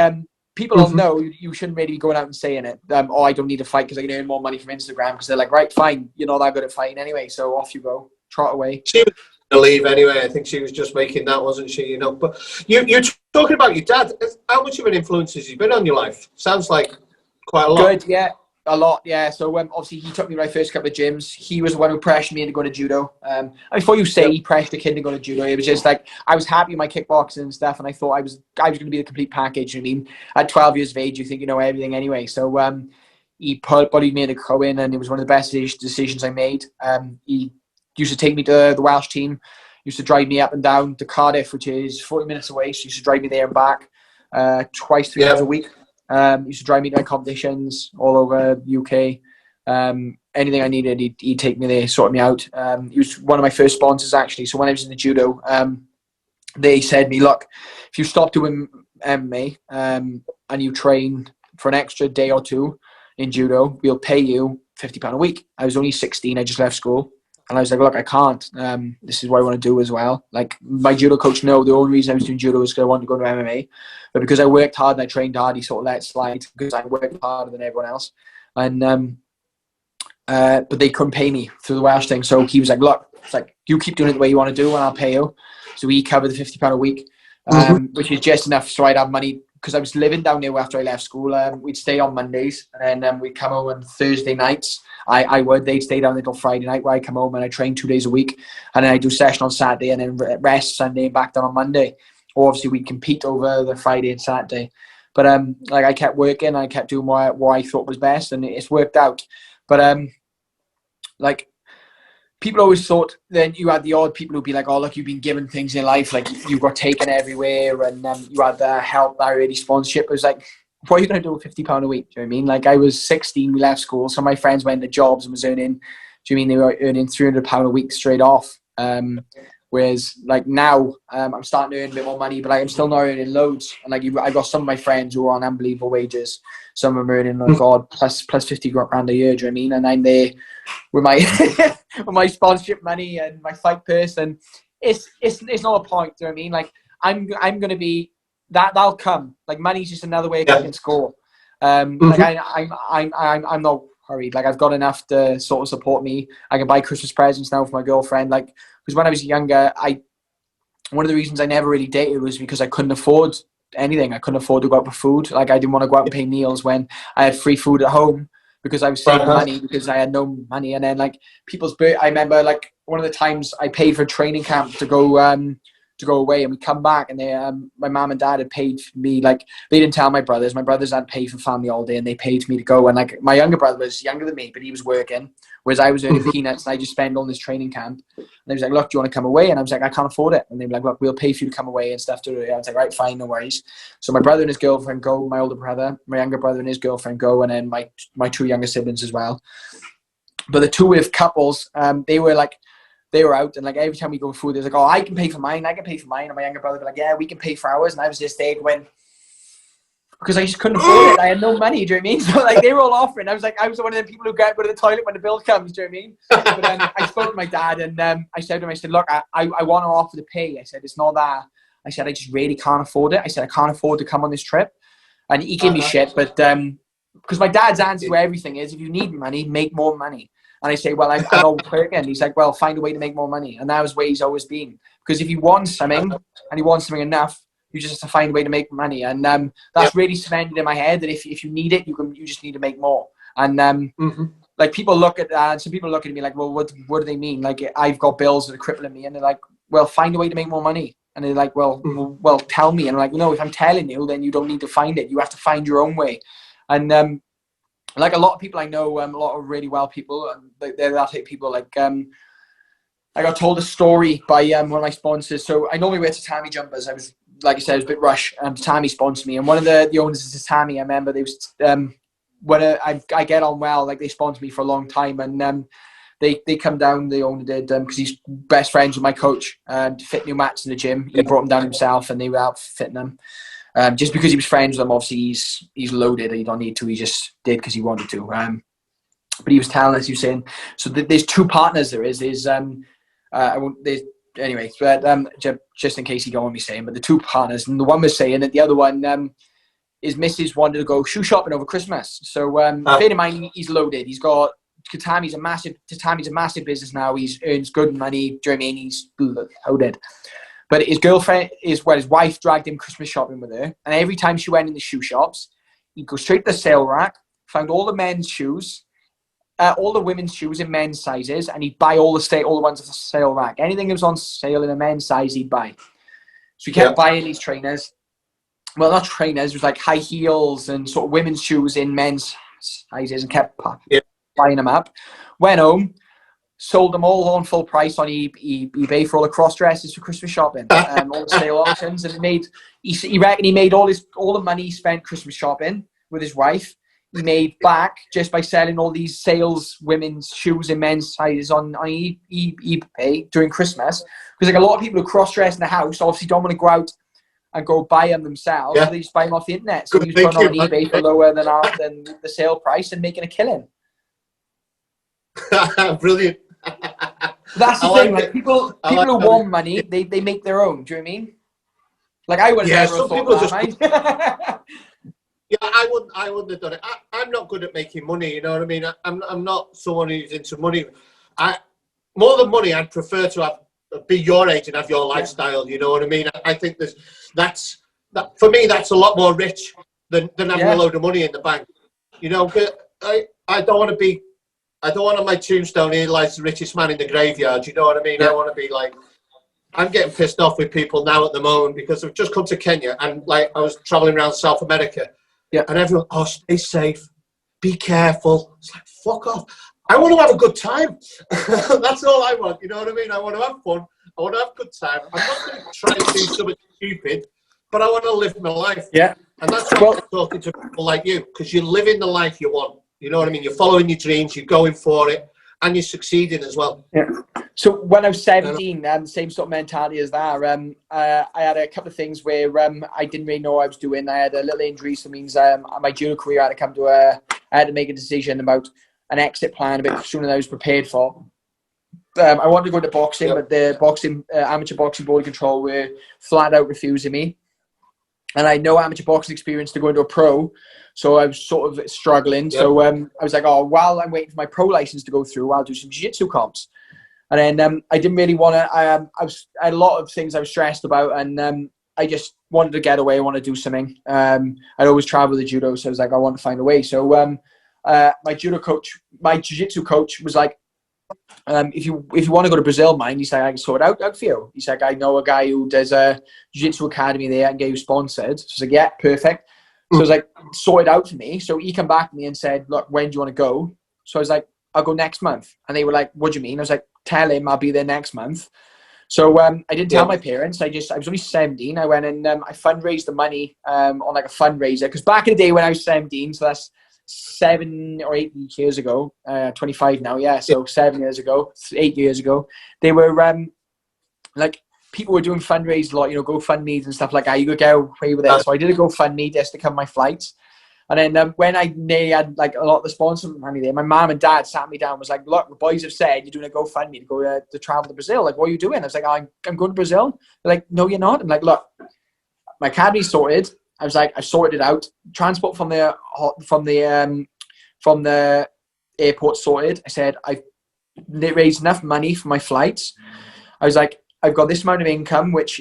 people don't know, you shouldn't really be going out and saying it. Oh, I don't need to fight because I can earn more money from Instagram. Because they're like, right, fine, you're not that good at fighting anyway, so off you go, trot away. She was going to leave anyway. I think she was just making that, wasn't she? You know, but you're talking about your dad. How much of an influence has he been on your life? Sounds like quite a lot. Good, yeah. A lot, yeah. So obviously he took me to my first couple of gyms. He was the one who pressured me into going to judo. Before you say he pressured a kid to go to judo, it was just like I was happy with my kickboxing and stuff, and I thought I was going to be the complete package. I mean, at 12 years of age, you think you know everything anyway. So he bullied me into going, and it was one of the best decisions I made. He used to take me to the Welsh team. Used to drive me up and down to Cardiff, which is 40 minutes away. So he used to drive me there and back twice, 3 times a week. Used to drive me to my competitions all over the UK. Anything I needed, he'd take me there, sort me out. He was one of my first sponsors, actually. So when I was in the judo, they said to me, look, if you stop doing MMA and you train for an extra day or two in judo, we'll pay you £50 a week. I was only 16. I just left school. And I was like, look, I can't. This is what I want to do as well. Like, my judo coach, no, the only reason I was doing judo was because I wanted to go to MMA. But because I worked hard and I trained hard, he sort of let it slide because I worked harder than everyone else. And but they couldn't pay me through the Welsh thing. So he was like, look, it's like, you keep doing it the way you want to do and I'll pay you. So he covered the £50 a week, which is just enough so I'd have money. Because I was living down there after I left school. We'd stay on Mondays and then we'd come home on Thursday nights. They'd stay down there till Friday night where I come home and I train 2 days a week. And then I do session on Saturday and then rest Sunday and back down on Monday. Or obviously we'd compete over the Friday and Saturday. But like I kept working and I kept doing what I thought was best and it's worked out. But like people always thought then you had the odd people who'd be like, oh, look, you've been given things in life. Like you got taken everywhere and you had the help, that early sponsorship. It was like, what are you going to do with £50 a week? Do you know what I mean? Like I was 16, we left school. Some of my friends went into jobs and was earning, do you mean they were earning £300 a week straight off? Whereas like now I'm starting to earn a bit more money, but I'm still not earning loads. And like I got some of my friends who are on unbelievable wages. Some of them are earning, oh God, plus 50 grand a year. Do you know what I mean? And I'm there with my with my sponsorship money and my fight purse, and it's not a point. Do you know what I mean? Like I'm gonna be that'll come. Like money's just another way of keeping score. Like I'm not worried. Like I've got enough to sort of support me. I can buy Christmas presents now for my girlfriend. Like because when I was younger, one of the reasons I never really dated was because I couldn't afford anything. I couldn't afford to go out for food. Like I didn't want to go out and pay meals when I had free food at home because I was saving money because I had no money. And then like I remember like one of the times I paid for a training camp to go away and we come back and they my mum and dad had paid for me. Like they didn't tell my brothers had paid for family holiday and they paid for me to go. And like my younger brother was younger than me, but he was working, whereas I was earning peanuts and I just spent on this training camp. And they was like, look, do you want to come away? And I was like, I can't afford it. And they were like, look, we'll pay for you to come away and stuff. I was like, right, fine, no worries. So my brother and his girlfriend go, my older brother, my younger brother and his girlfriend go, and then my two younger siblings as well. But the two with couples, they were out, and like every time we go food, they're like, oh, I can pay for mine. And my younger brother would be like, yeah, we can pay for ours. And I was just there going, because I just couldn't afford it. I had no money, do you know what I mean? So like they were all offering. I was one of the people who go to the toilet when the bill comes, do you know what I mean? But I spoke to my dad and I said to him, I said, look, I want to offer to pay. I said, it's not that. I said, I just really can't afford it. I said, I can't afford to come on this trip. And he gave me shit, but because my dad's answer to everything is, if you need money, make more money. And I say, well, I'm not working. He's like, well, find a way to make more money. And that was where he's always been. Because if you want something and you want something enough, you just have to find a way to make money. And that's really cemented in my head that if you need it, you just need to make more. And like people look at some people look at me like, well, what do they mean? Like I've got bills that are crippling me, and they're like, well, find a way to make more money. And they're like, well, tell me. And I'm like, no, if I'm telling you, then you don't need to find it. You have to find your own way. And like a lot of people I know, a lot of really well people, they're that type of people. Like I got told a story by one of my sponsors. So I normally wear tatami jumpers. I was, like I said, I was a bit rushed. Tatami sponsored me, and one of the owners of tatami, I remember they was when I get on well, like they sponsored me for a long time, and they come down. The owner did because he's best friends with my coach to fit new mats in the gym. He brought them down himself, and they were out fitting them. Just because he was friends with them, obviously he's loaded. He don't need to. He just did because he wanted to. But he was telling us, he was saying, so there's two partners. There's anyway. But just in case you don't want me saying, but the two partners, and the one was saying that the other one, his missus wanted to go shoe shopping over Christmas. So bear in mind, he's loaded. He's got Tatami's a massive business now. He earns good money. Do you know what I mean? He's loaded. But his girlfriend his wife dragged him Christmas shopping with her. And every time she went in the shoe shops, he'd go straight to the sale rack, found all the men's shoes, all the women's shoes in men's sizes, and he'd buy all the ones off the sale rack. Anything that was on sale in a men's size, he'd buy. So he kept buying these trainers. Well, not trainers, it was like high heels and sort of women's shoes in men's sizes, and kept buying them up. Went home, sold them all on full price on eBay for all the cross dresses for Christmas shopping, all the sale auctions, and he reckoned he made all the money he spent Christmas shopping with his wife. He made back just by selling all these sales women's shoes in men's sizes on eBay during Christmas. Because like a lot of people who cross dress in the house obviously don't want to go out and go buy them themselves. So they just buy them off the internet. So he's putting on eBay for lower than the sale price and making a killing. Brilliant. That's the thing. Like people who want money, they make their own. Do you know what I mean? Like I would have never thought that. Yeah, I wouldn't have done it. I'm not good at making money. You know what I mean? I'm not someone who's into money. More than money, I'd prefer to be your age and have your lifestyle. You know what I mean? I think that's for me. That's a lot more rich than having a load of money in the bank. You know, I don't want to be. I don't want on my tombstone here lies the richest man in the graveyard. You know what I mean? Yeah. I want to be like. I'm getting pissed off with people now at the moment because I've just come to Kenya and like I was traveling around South America. Yeah. And everyone, stay safe, be careful. It's like, fuck off. I want to have a good time. That's all I want. You know what I mean? I want to have fun. I want to have a good time. I'm not going to try and do something stupid, but I want to live my life. Yeah. And that's why I'm talking to people like you, because you're living the life you want. You know what I mean? You're following your dreams, you're going for it, and you're succeeding as well. Yeah. So when I was 17, same sort of mentality as that. I had a couple of things where I didn't really know what I was doing. I had a little injury, so it means my judo career I had to make a decision about an exit plan a bit sooner than I was prepared for. I wanted to go into boxing, but the amateur boxing board control were flat out refusing me. And I had no amateur boxing experience to go into a pro, so I was sort of struggling. Yep. So I was like, while I'm waiting for my pro license to go through, I'll do some jiu-jitsu comps. And then I didn't really want to. I had a lot of things I was stressed about, and I just wanted to get away. I wanted to do something. I'd always travel with judo, so I was like, I want to find a way. So my jiu-jitsu coach was like, if you want to go to Brazil, mind, he's like, I can sort it out for you. He's like, I know a guy who does a jiu-jitsu academy there and get you sponsored. So I was like, yeah, perfect. So I was like, sort it out for me. So he came back to me and said, look, when do you want to go? So I was like, I'll go next month. And they were like, what do you mean? I was like, tell him I'll be there next month. So I didn't tell my parents. I was only 17. I went and I fundraised the money on like a fundraiser. Because back in the day when I was 17, so that's 7 or 8 years ago, 25 now, yeah. So 7 years ago, 8 years ago, they were like, people were doing fundraisers a lot, GoFundMes and stuff like that. You could get away with it. So I did a GoFundMe just to cover my flights. And then when I nearly had like a lot of the sponsor money there, my mom and dad sat me down and was like, look, the boys have said you're doing a GoFundMe to go to travel to Brazil. Like, what are you doing? I was like, I'm going to Brazil. They're like, no, you're not. I'm like, look, my academy's sorted. I was like, I sorted it out. Transport from the airport sorted. I said, I've raised enough money for my flights. I was like, I've got this amount of income, which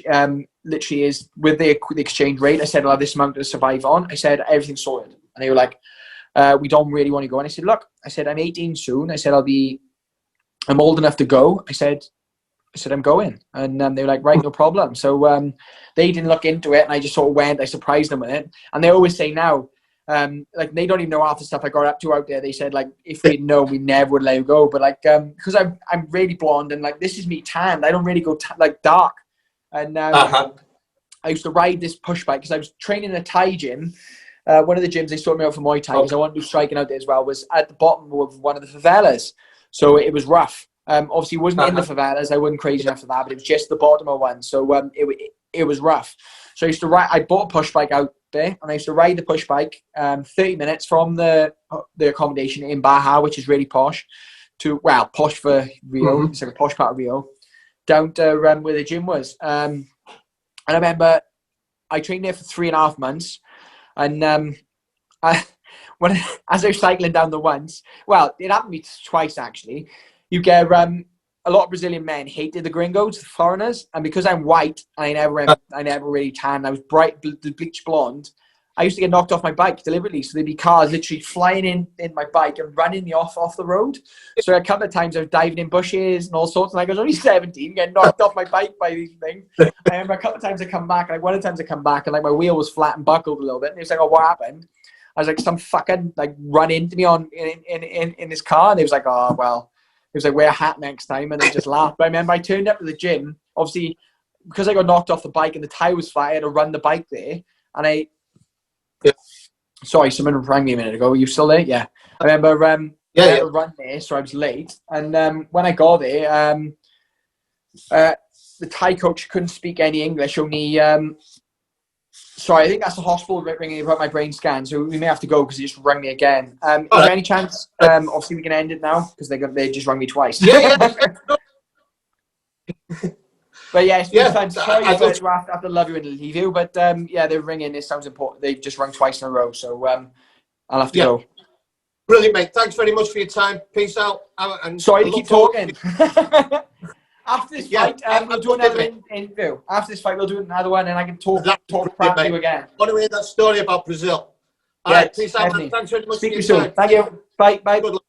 literally is with the exchange rate. I said, I'll have this amount to survive on. I said, everything's sorted. And they were like, we don't really want to go. And I said, look, I'm 18 soon. I said, I'm old enough to go. I said, I'm going. And they were like, right, no problem. So they didn't look into it. And I just sort of went. I surprised them with it. And they always say now, like, they don't even know half the stuff I got up to out there. They said, like, if we'd known, we never would let you go. But, like, because I'm really blonde and, like, this is me tanned. I don't really go, like, dark. And I used to ride this push bike because I was training in a Thai gym. One of the gyms they sorted me out for Muay Thai because I wanted to do striking out there as well, was at the bottom of one of the favelas. So it was rough. Obviously, it wasn't in the favelas. I wasn't crazy enough for that, but it was just the bottom of one. So it was rough. So I used to ride. I bought a push bike out there, and I used to ride the push bike 30 minutes from the accommodation in Baja, which is really posh, posh for Rio. Mm-hmm. It's like a posh part of Rio, down to where the gym was. And I remember I trained there for 3.5 months, and as I was cycling down the once, well, it happened to me twice actually. You get a lot of Brazilian men hated the gringos, the foreigners, and because I'm white, I never really tan. I was bright, bleach blonde. I used to get knocked off my bike deliberately, so there'd be cars literally flying in my bike and running me off the road. So a couple of times I was diving in bushes and all sorts. And I was only 17, getting knocked off my bike by these things. I remember a couple of times I come back, and one of the times I come back, and like my wheel was flat and buckled a little bit. And he was like, "Oh, what happened?" I was like, "Some fucking like run into me in this car," and he was like, "Oh well." was like, wear a hat next time, and they just laughed. But I remember I turned up to the gym, obviously, because I got knocked off the bike and the tyre was flat, I had to run the bike there. And sorry, someone rang me a minute ago. Were you still there? Yeah. I remember I had to run there, so I was late. And when I got there, the Thai coach couldn't speak any English, only... sorry, I think that's the hospital ringing about my brain scan, so we may have to go because he just rang me again. Is there any chance, obviously, we can end it now because they just rang me twice. Yeah. But yeah, it's been fun. Sorry to have to love you and leave you, but they're ringing. It sounds important. They've just rung twice in a row, so I'll have to go. Brilliant, mate. Thanks very much for your time. Peace out. And sorry to keep talking. After this fight, we'll do another interview. After this fight, we'll do another one, and I can talk crap to you again. I want to hear that story about Brazil. All right, peace out, man. Thanks very much for your time. Thank you. Bye. Good luck.